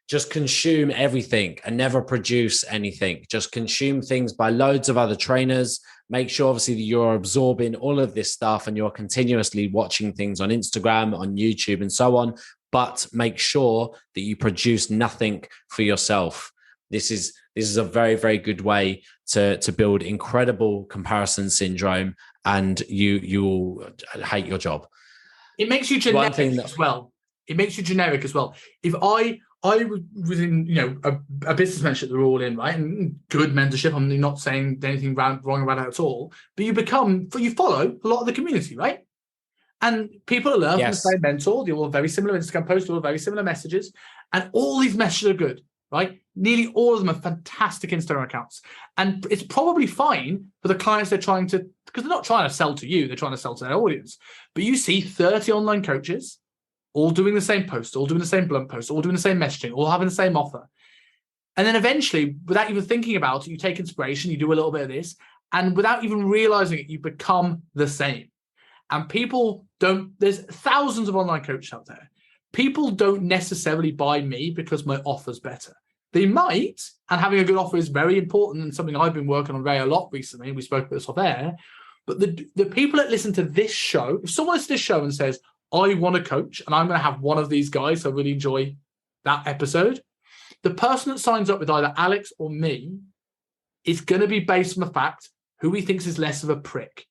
just consume everything and never produce anything. Just consume things by loads of other trainers. Make sure obviously that you're absorbing all of this stuff and you're continuously watching things on Instagram, on YouTube and so on, but make sure that you produce nothing for yourself. This is a very, very good way to build incredible comparison syndrome, and you'll hate your job. It makes you generic as well. It makes you generic as well. If I was in, a business mentorship they're all in, right? And good mentorship. I'm not saying anything wrong about it at all. But you follow a lot of the community, right? And people learn from the same mentor. They're all very similar Instagram posts, all very similar messages. And all these messages are good, right? Nearly all of them are fantastic Instagram accounts. And it's probably fine for the clients they're trying to, because they're not trying to sell to you, they're trying to sell to their audience. But you see 30 online coaches all doing the same post, all doing the same blunt post, all doing the same messaging, all having the same offer. And then eventually, without even thinking about it, you take inspiration, you do a little bit of this, and without even realizing it, you become the same. And there's thousands of online coaches out there. People don't necessarily buy me because my offer's better. They might, and having a good offer is very important and something I've been working on a lot recently. We spoke about this off air. But the people that listen to this show, if someone listens to this show and says, I want a coach and I'm going to have one of these guys, so I really enjoy that episode, the person that signs up with either Alex or me is going to be based on the fact who he thinks is less of a prick,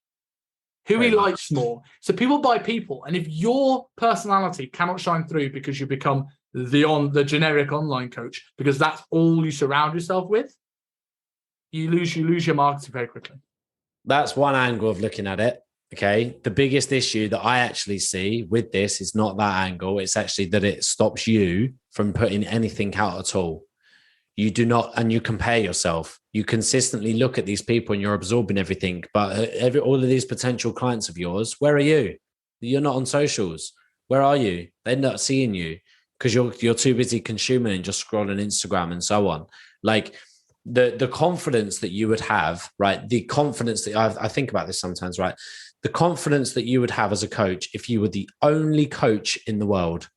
who he likes more. So people buy people. And if your personality cannot shine through because you become the generic online coach, because that's all you surround yourself with, you lose your marketing very quickly. That's one angle of looking at it. Okay. The biggest issue that I actually see with this is not that angle. It's actually that it stops you from putting anything out at all. You do not, and you compare yourself. You consistently look at these people and you're absorbing everything. But all of these potential clients of yours, where are you? You're not on socials. Where are you? They're not seeing you because you're too busy consuming and just scrolling Instagram and so on. Like the confidence that you would have, right? The confidence that I think about this sometimes, right? The confidence that you would have as a coach if you were the only coach in the world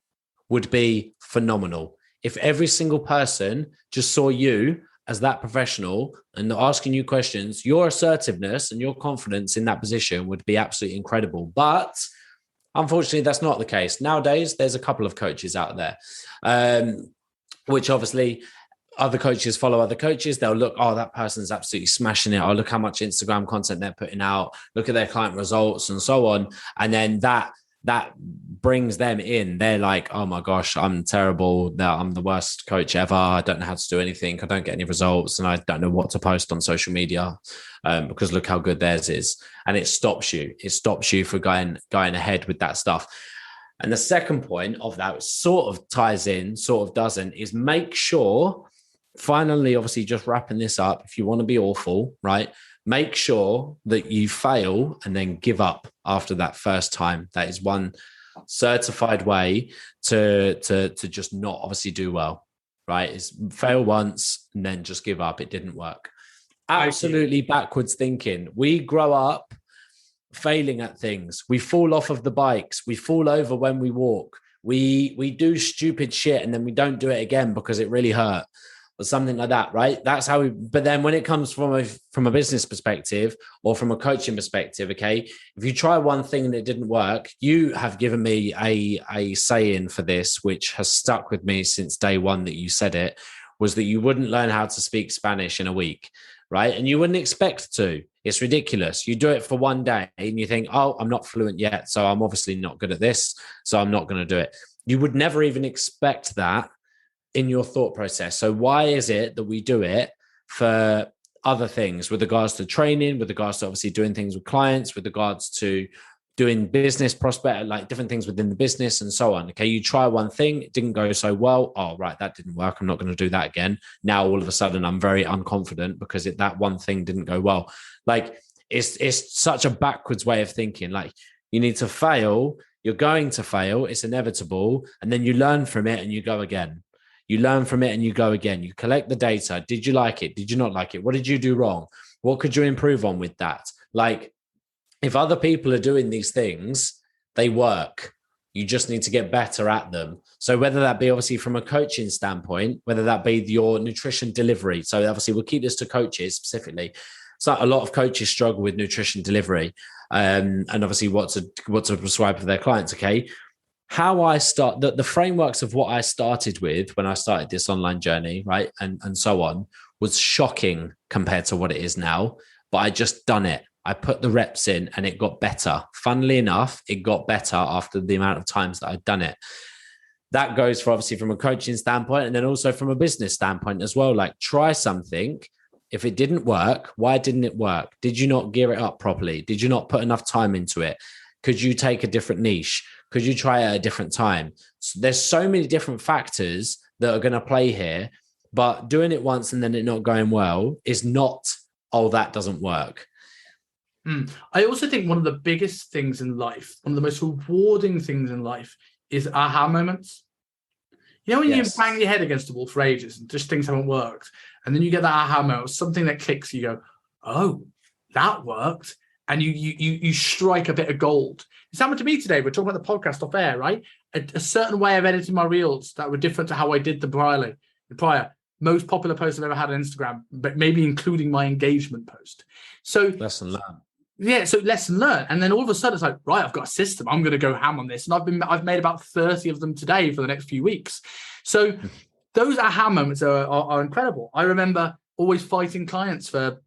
would be phenomenal. If every single person just saw you as that professional and asking you questions, your assertiveness and your confidence in that position would be absolutely incredible. But unfortunately, that's not the case. Nowadays, there's a couple of coaches out there, which obviously other coaches follow other coaches. They'll look, oh, that person's absolutely smashing it. Oh, look how much Instagram content they're putting out. Look at their client results and so on. And then that brings them in. They're like, oh my gosh, I'm terrible. I'm the worst coach ever. I don't know how to do anything. I don't get any results, and I don't know what to post on social media because look how good theirs is. And it stops you. It stops you for going ahead with that stuff. And the second point of that sort of ties in, sort of doesn't, is make sure, finally, obviously just wrapping this up, if you want to be awful, right? Make sure that you fail and then give up after that first time. That is one certified way to just not obviously do well, right? Is fail once and then just give up. It didn't work. Absolutely backwards thinking. We grow up failing at things. We fall off of the bikes. We fall over when we walk. We do stupid shit and then we don't do it again because it really hurt. Or something like that, right? That's how we, but then when it comes from a business perspective or from a coaching perspective, okay, if you try one thing and it didn't work, you have given me a saying for this, which has stuck with me since day one that you said it, was that you wouldn't learn how to speak Spanish in a week, right? And you wouldn't expect to. It's ridiculous. You do it for one day and you think, oh, I'm not fluent yet, so I'm obviously not good at this, so I'm not going to do it. You would never even expect that in your thought process. So why is it that we do it for other things with regards to training, with regards to obviously doing things with clients, with regards to doing business prospect, like different things within the business and so on. Okay, you try one thing, it didn't go so well. Oh, right, that didn't work. I'm not going to do that again. Now all of a sudden I'm very unconfident because that one thing didn't go well. Like it's such a backwards way of thinking. Like you need to fail. You're going to fail. It's inevitable. And then you learn from it and you go again. You learn from it and you go again. You collect the data. Did you like it? Did you not like it? What did you do wrong? What could you improve on with that? Like, if other people are doing these things, they work. You just need to get better at them. So whether that be obviously from a coaching standpoint, whether that be your nutrition delivery. So obviously we'll keep this to coaches specifically. So a lot of coaches struggle with nutrition delivery and obviously what to prescribe for their clients. Okay. How I start the frameworks of what I started with when I started this online journey, right? And so on was shocking compared to what it is now, but I just done it. I put the reps in and it got better. Funnily enough, it got better after the amount of times that I'd done it. That goes for obviously from a coaching standpoint and then also from a business standpoint as well. Like try something. If it didn't work, why didn't it work? Did you not gear it up properly? Did you not put enough time into it? Could you take a different niche? Could you try it at a different time? So there's so many different factors that are going to play here, but doing it once and then it not going well is not, oh, that doesn't work. I also think one of the biggest things in life, one of the most rewarding things in life is aha moments. You know, when you bang your head against the wall for ages and just things haven't worked, and then you get that aha moment, something that clicks, you go, oh, that worked. And you strike a bit of gold. It's happened to me today. We're talking about the podcast off air, right? A certain way of editing my reels that were different to how I did them prior. Most popular post I've ever had on Instagram, but maybe including my engagement post. So lesson learned. Yeah, so lesson learned. And then all of a sudden it's like, right, I've got a system. I'm going to go ham on this. And I've made about 30 of them today for the next few weeks. So those aha moments are incredible. I remember always fighting clients for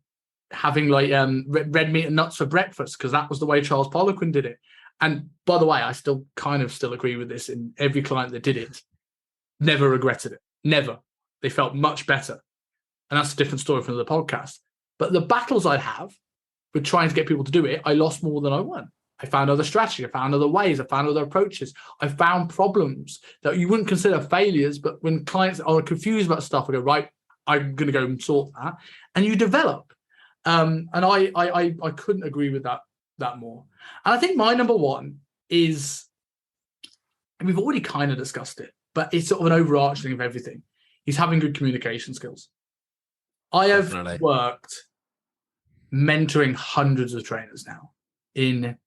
having like red meat and nuts for breakfast because that was the way Charles Poliquin did it. And by the way, I still agree with this. In every client that did it, never regretted it. Never. They felt much better. And that's a different story from the podcast. But the battles I have with trying to get people to do it, I lost more than I won. I found other strategy. I found other ways. I found other approaches. I found problems that you wouldn't consider failures, but when clients are confused about stuff, I go, right, I'm going to go and sort that. And you develop. And I couldn't agree with that more. And I think my number one is, and we've already kind of discussed it, but it's sort of an overarching of everything, is having good communication skills. I have worked mentoring hundreds of trainers now in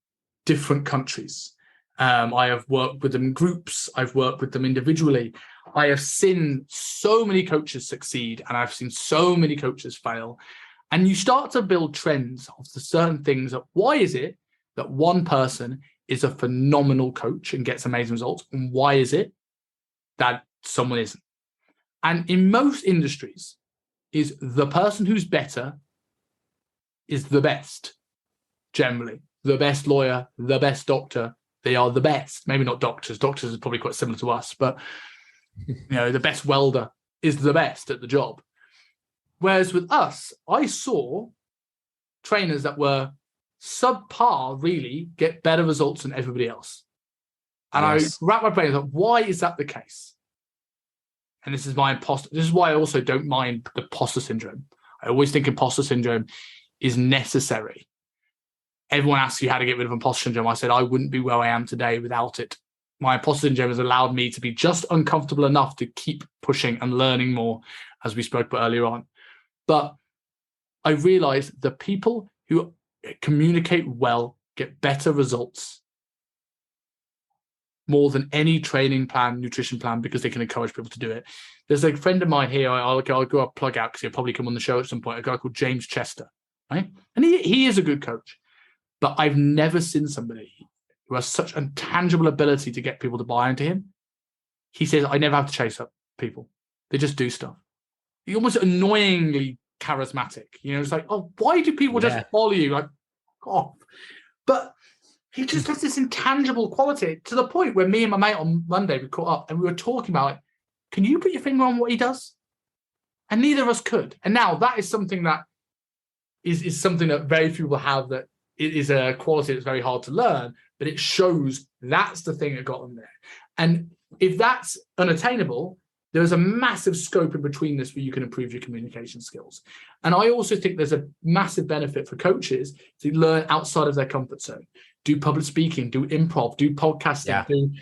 different countries. I have worked with them in groups. I've worked with them individually. I have seen so many coaches succeed and I've seen so many coaches fail. And you start to build trends of the certain things. Why is it that one person is a phenomenal coach and gets amazing results? And why is it that someone isn't? And in most industries, is the person who's better is the best, generally. The best lawyer, the best doctor, they are the best. Maybe not doctors. Doctors is probably quite similar to us, but the best welder is the best at the job. Whereas with us, I saw trainers that were subpar really get better results than everybody else. And yes. I wrapped my brain and thought, why is that the case? And this is my imposter. This is why I also don't mind the imposter syndrome. I always think imposter syndrome is necessary. Everyone asks you how to get rid of imposter syndrome. I said, I wouldn't be where I am today without it. My imposter syndrome has allowed me to be just uncomfortable enough to keep pushing and learning more, as we spoke about earlier on. But I realized the people who communicate well get better results more than any training plan, nutrition plan, because they can encourage people to do it. There's a friend of mine here, I'll go up, plug out because he'll probably come on the show at some point, a guy called James Chester, right? And he is a good coach. But I've never seen somebody who has such a tangible ability to get people to buy into him. He says, I never have to chase up people. They just do stuff. He's almost annoyingly charismatic. It's like, oh, why do people just follow you? Like, oh. But he just has this intangible quality to the point where me and my mate on Monday, we caught up and we were talking about, can you put your finger on what he does? And neither of us could. And now that is something that is something that very few people have, that it is a quality that's very hard to learn, but it shows that's the thing that got them there. And if that's unattainable, there's a massive scope in between this where you can improve your communication skills. And I also think there's a massive benefit for coaches to learn outside of their comfort zone, do public speaking, do improv, do podcasting,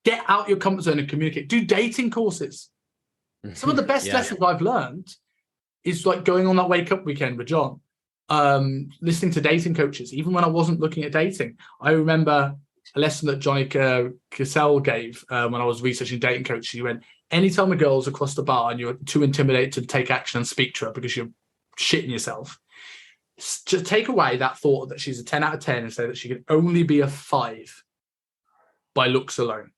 get out your comfort zone and communicate, do dating courses. Some of the best lessons I've learned is like going on that wake up weekend with John, listening to dating coaches, even when I wasn't looking at dating. I remember a lesson that Johnny Cassell gave when I was researching dating coaches. He went, anytime a girl's across the bar and you're too intimidated to take action and speak to her because you're shitting yourself, just take away that thought that she's a 10 out of 10 and say that she can only be a 5 by looks alone.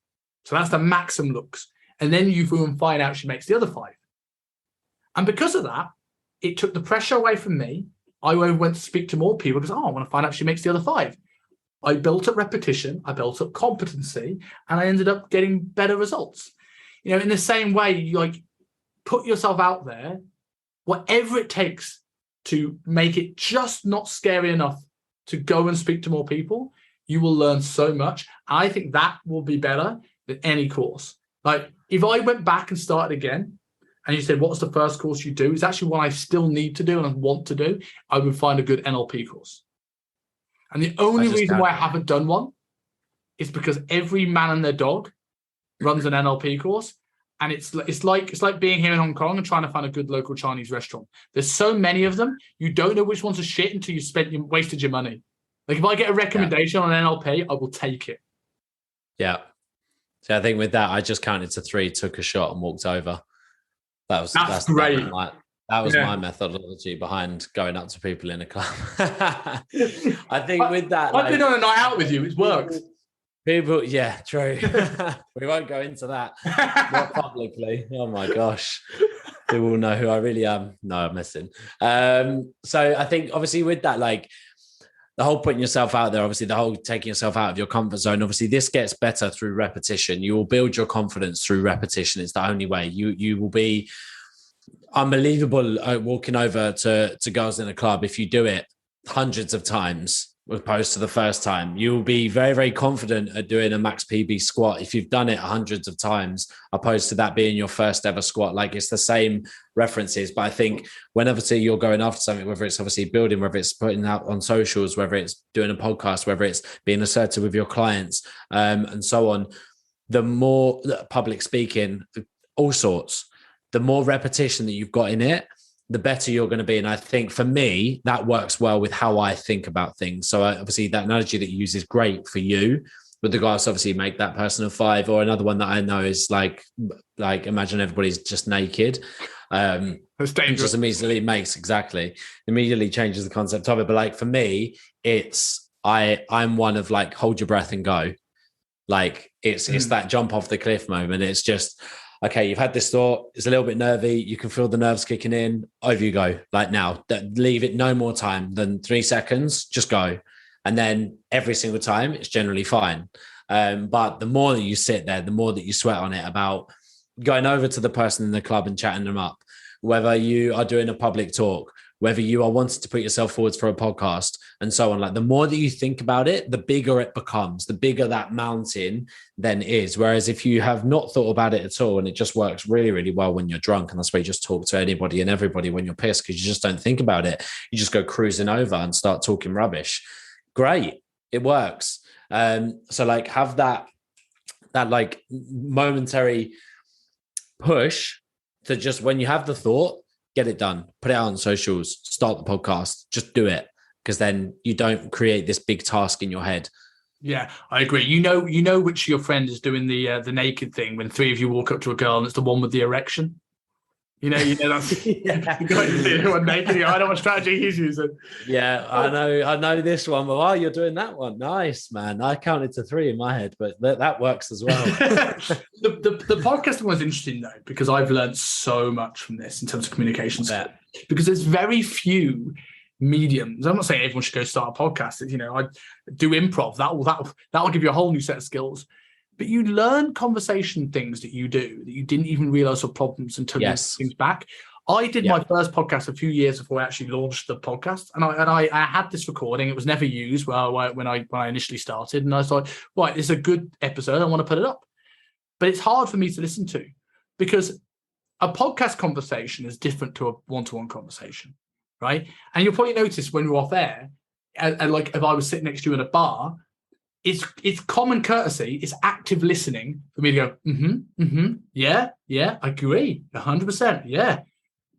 So that's the maximum looks. And then you find out she makes the other 5. And because of that, it took the pressure away from me. I went to speak to more people because, I want to find out if she makes the other 5. I built up repetition, I built up competency, and I ended up getting better results. In the same way, you put yourself out there, whatever it takes to make it just not scary enough to go and speak to more people, you will learn so much. I think that will be better than any course. Like if I went back and started again, and you said, what's the first course you do? It's actually one I still need to do and I want to do. I would find a good NLP course. And the only reason why I haven't done one is because every man and their dog runs an NLP course. And it's like being here in Hong Kong and trying to find a good local Chinese restaurant. There's so many of them, you don't know which ones are shit until you wasted your money. Like if I get a recommendation on NLP, I will take it. Yeah. So I think with that, I just counted to 3, took a shot and walked over. That's great. That was my methodology behind going up to people in a club. I think with that, I've been on a night out with you. It's worked. People, yeah, true. We won't go into that. Not publicly. Oh my gosh. People will know who I really am. No, I'm messing. So I think obviously with that, like the whole putting yourself out there, obviously the whole taking yourself out of your comfort zone, obviously this gets better through repetition. You will build your confidence through repetition. It's the only way. You will be unbelievable walking over to girls in a club. If you do it hundreds of times opposed to the first time, you will be very, very confident at doing a max PB squat if you've done it hundreds of times opposed to that being your first ever squat. Like it's the same references, but I think whenever you're going after something, whether it's obviously building, whether it's putting out on socials, whether it's doing a podcast, whether it's being assertive with your clients and so on, the more public speaking, all sorts, the more repetition that you've got in it, the better you're going to be. And I think for me, that works well with how I think about things. So obviously that analogy that you use is great for you. with the guys, obviously make that person of 5. Or another one that I know is like imagine everybody's just naked. That's dangerous. Just immediately changes the concept of it. But like for me, it's I'm one of like hold your breath and go. Like it's that jump off the cliff moment. It's just, okay, you've had this thought, it's a little bit nervy, you can feel the nerves kicking in, over you go. Like now, leave it no more time than 3 seconds, just go. And then every single time it's generally fine. But the more that you sit there, the more that you sweat on it about going over to the person in the club and chatting them up, whether you are doing a public talk, whether you are wanting to put yourself forwards for a podcast and so on. Like the more that you think about it, the bigger it becomes, the bigger that mountain then is. Whereas if you have not thought about it at all, and it just works really, really well when you're drunk, and that's why you just talk to anybody and everybody when you're pissed, because you just don't think about it. You just go cruising over and start talking rubbish. Great. It works. So like have that like momentary push to just, when you have the thought, get it done, put it out on socials, start the podcast, just do it. Because then you don't create this big task in your head. Yeah, I agree. You know which of your friend is doing the naked thing when 3 of you walk up to a girl and it's the one with the erection. You know that's Yeah. You got to see anyone naked. I know what strategy he's using. Yeah, I know this one. But you're doing that one. Nice, man. I counted to 3 in my head, but that works as well. the podcasting was interesting though, because I've learned so much from this in terms of communications. Because there's very few mediums. I'm not saying everyone should go start a podcast. I do improv. That'll give you a whole new set of skills. But you learn conversation things that you do that you didn't even realize were problems until you things back. I did my first podcast a few years before I actually launched the podcast, and I had this recording. It was never used when I initially started, and I thought, right, this is a good episode. I want to put it up, but it's hard for me to listen to because a podcast conversation is different to a one-to-one conversation, right? And you'll probably notice when we're off air, and like if I was sitting next to you in a bar. It's common courtesy. It's active listening for me to go, yeah, I agree, 100%, yeah.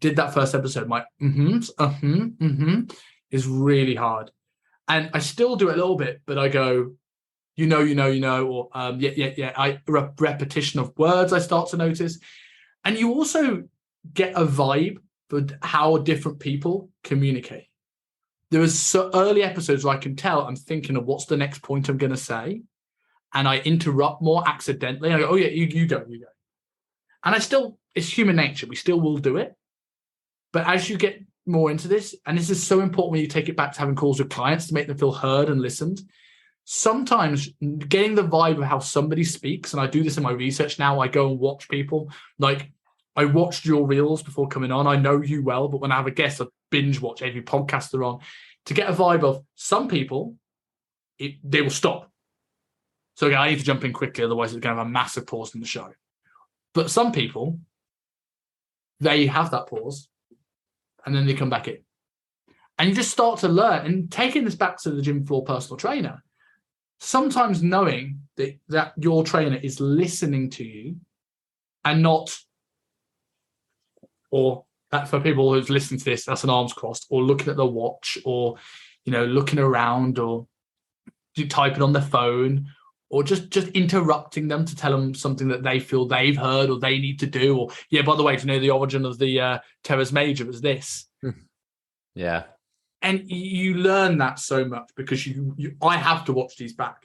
Did that first episode, my is really hard, and I still do it a little bit, but I go, or yeah. Repetition of words I start to notice, and you also get a vibe for how different people communicate. There was so early episodes where I can tell I'm thinking of what's the next point I'm going to say, and I interrupt more accidentally. I go, oh yeah, you go. And it's human nature. We still will do it. But as you get more into this, and this is so important when you take it back to having calls with clients to make them feel heard and listened, sometimes getting the vibe of how somebody speaks, and I do this in my research now, I go and watch people. Like I watched your reels before coming on. I know you well, but when I have a guest, I binge watch every podcast they're on to get a vibe of some people, they will stop. So again, I need to jump in quickly, otherwise it's going to have a massive pause in the show. But some people, they have that pause and then they come back in. And you just start to learn, and taking this back to the gym floor personal trainer, sometimes knowing that your trainer is listening to you and not, or that for people who's listening to this, that's an arms crossed, or looking at the watch, or looking around, or typing on their phone, or just interrupting them to tell them something that they feel they've heard or they need to do. Or by the way, the origin of the teres major was this. Yeah. And you learn that so much because I have to watch these back.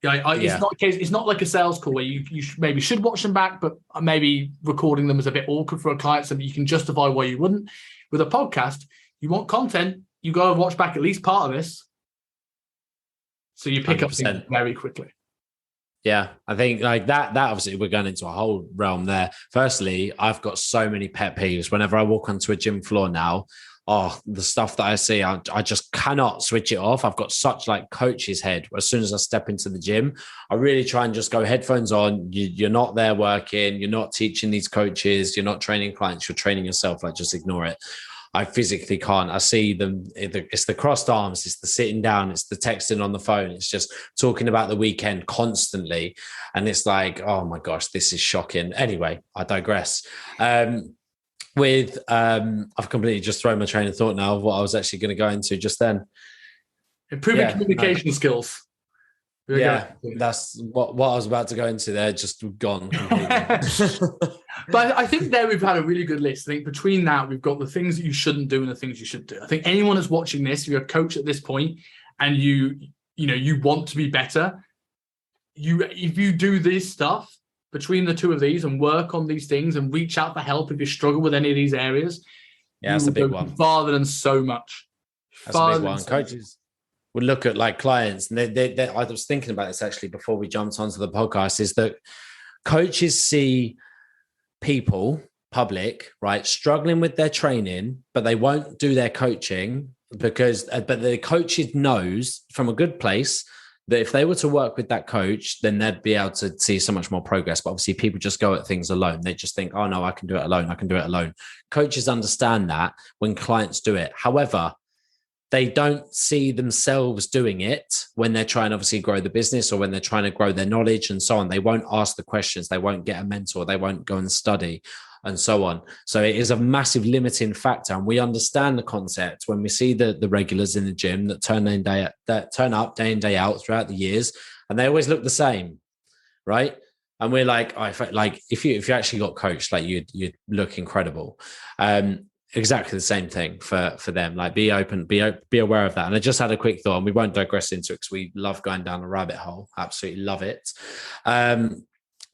It's not a case. It's not like a sales call where you maybe should watch them back, but maybe recording them is a bit awkward for a client, so you can justify why you wouldn't. With a podcast, you want content, you got to watch back at least part of this, so you pick 100%. Up things very quickly. Yeah, I think like that obviously we're going into a whole realm there. Firstly, I've got so many pet peeves whenever I walk onto a gym floor now. The stuff that I see, I just cannot switch it off. I've got such like coach's head. As soon as I step into the gym, I really try and just go headphones on. You're not there working. You're not teaching these coaches. You're not training clients. You're training yourself. Like just ignore it. I physically can't. I see them. It's the crossed arms. It's the sitting down. It's the texting on the phone. It's just talking about the weekend constantly. And it's like, oh my gosh, this is shocking. Anyway, I digress. I've completely just thrown my train of thought now of what I was actually going to go into just then. Improving communication skills. Yeah, that's what I was about to go into there, just gone completely. But I think there we've had a really good list. I think between that, we've got the things that you shouldn't do and the things you should do. I think anyone that's watching this, if you're a coach at this point and you want to be better, if you do this stuff between the two of these and work on these things and reach out for help if you struggle with any of these areas, that's a big one. Farther than so much. That's a big one. Coaches would look at like clients, and I was thinking about this actually before we jumped onto the podcast, is that coaches see people, public, right, struggling with their training, but they won't do their coaching but the coach knows from a good place that if they were to work with that coach, then they'd be able to see so much more progress. But obviously people just go at things alone. They just think, oh no, I can do it alone. I can do it alone. Coaches understand that when clients do it. However, they don't see themselves doing it when they're trying to obviously grow the business or when they're trying to grow their knowledge and so on. They won't ask the questions. They won't get a mentor. They won't go and study and so on. So it is a massive limiting factor. And we understand the concept when we see the regulars in the gym that turn up day in, day out throughout the years, and they always look the same, right? And we're like, if you actually got coached, like you'd look incredible. Exactly the same thing for them. Like be open, be aware of that. And I just had a quick thought, and we won't digress into it because we love going down a rabbit hole. Absolutely love it.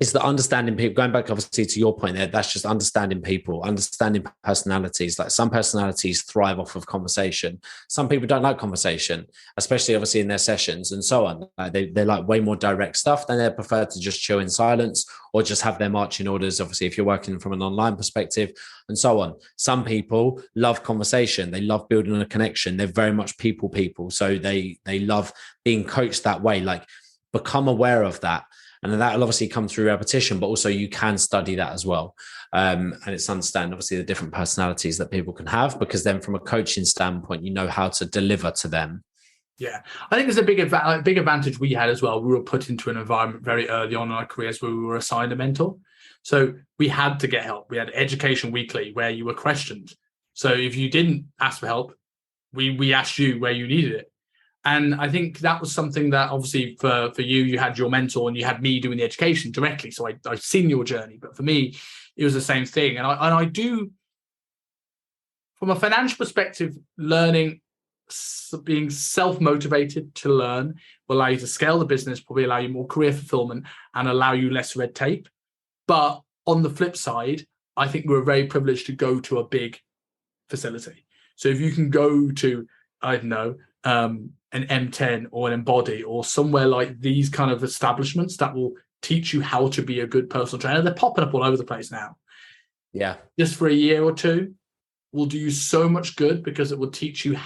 It's the understanding people, going back obviously to your point there, that's just understanding people, understanding personalities. Like some personalities thrive off of conversation. Some people don't like conversation, especially obviously in their sessions and so on. Like they like way more direct stuff. Then they prefer to just chill in silence or just have their marching orders, obviously, if you're working from an online perspective and so on. Some people love conversation. They love building a connection. They're very much people. So they love being coached that way. Like become aware of that. And that will obviously come through repetition, but also you can study that as well. And it's understand obviously the different personalities that people can have, because then from a coaching standpoint, you know how to deliver to them. Yeah, I think there's a big advantage we had as well. We were put into an environment very early on in our careers where we were assigned a mentor. So we had to get help. We had Education Weekly where you were questioned. So if you didn't ask for help, we asked you where you needed it. And I think that was something that obviously for you had your mentor and you had me doing the education directly. So I've seen your journey. But for me, it was the same thing. And I do, from a financial perspective, learning, being self-motivated to learn will allow you to scale the business, probably allow you more career fulfillment and allow you less red tape. But on the flip side, I think we're very privileged to go to a big facility. So if you can go to, I don't know, an M10 or an Embody or somewhere like these kind of establishments that will teach you how to be a good personal trainer. They're popping up all over the place now. Yeah. Just for a year or two will do you so much good, because it will teach you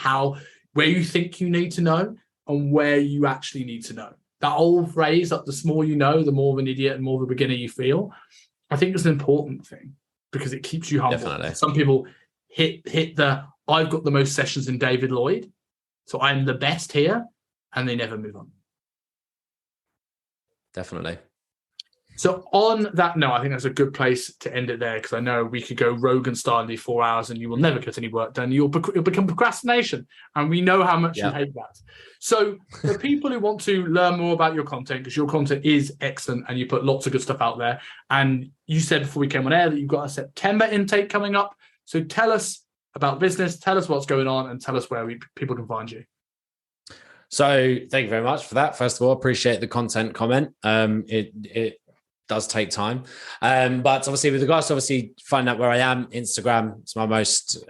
where you think you need to know and where you actually need to know. That old phrase that the more you know, the more of an idiot and more of a beginner you feel. I think it's an important thing because it keeps you humble. Definitely. Some people hit I've got the most sessions in David Lloyd, so I'm the best here, and they never move on. Definitely. So on that note, I think that's a good place to end it there, because I know we could go Rogan style in these 4 hours and you will never get any work done. You'll become procrastination, and we know how much you hate that. So for people who want to learn more about your content, because your content is excellent and you put lots of good stuff out there, and you said before we came on air that you've got a September intake coming up. So tell us about business, tell us what's going on, and tell us where people can find you. So thank you very much for that. First of all, appreciate the content comment. It does take time. But obviously with regards to obviously find out where I am, Instagram, it's my most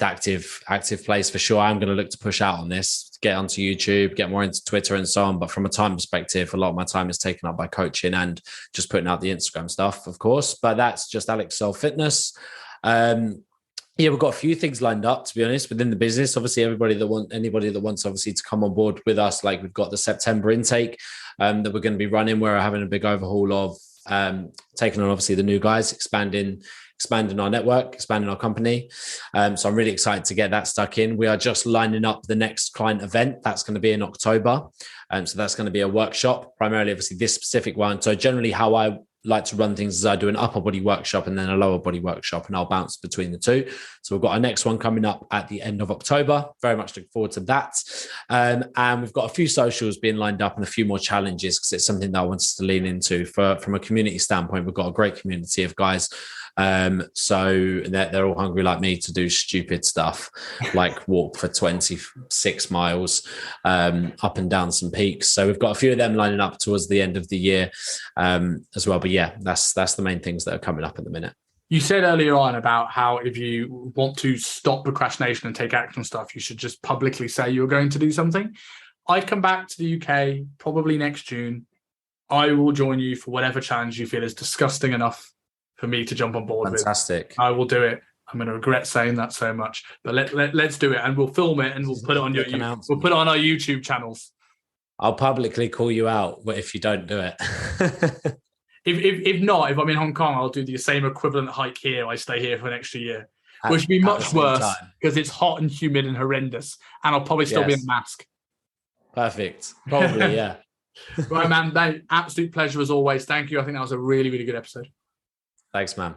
active place for sure. I'm going to look to push out on this, get onto YouTube, get more into Twitter and so on. But from a time perspective, a lot of my time is taken up by coaching and just putting out the Instagram stuff, of course. But that's just Alex Searle Fitness. Yeah, we've got a few things lined up, to be honest, within the business. Obviously, anybody that wants obviously to come on board with us, like we've got the September intake that we're going to be running. We're having a big overhaul of taking on obviously the new guys, expanding our network, expanding our company. So I'm really excited to get that stuck in. We are just lining up the next client event. That's going to be in October. So that's going to be a workshop, primarily obviously this specific one. So generally how I like to run things as I do an upper body workshop and then a lower body workshop, and I'll bounce between the two. So we've got our next one coming up at the end of October. Very much looking forward to that. And we've got a few socials being lined up and a few more challenges because it's something that I want us to lean into. From a community standpoint, we've got a great community of guys. So they're all hungry like me to do stupid stuff like walk for 26 miles up and down some peaks. So we've got a few of them lining up towards the end of the year as well. But yeah, that's the main things that are coming up at the minute. You said earlier on about how if you want to stop procrastination and take action on stuff, you should just publicly say you're going to do something. I come back to the UK probably next June. I will join you for whatever challenge you feel is disgusting enough for me to jump on board. Fantastic. I will do it. I'm going to regret saying that so much, but let's do it, and we'll film it and we'll put it on we'll put it on our YouTube channels. I'll publicly call you out if you don't do it. if not, if I'm in Hong Kong, I'll do the same equivalent hike here. I stay here for an extra year, which would be much worse because it's hot and humid and horrendous, and I'll probably still be in a mask. Perfect. Probably, yeah. Right, man. Absolute pleasure as always. Thank you. I think that was a really, really good episode. Thanks, man.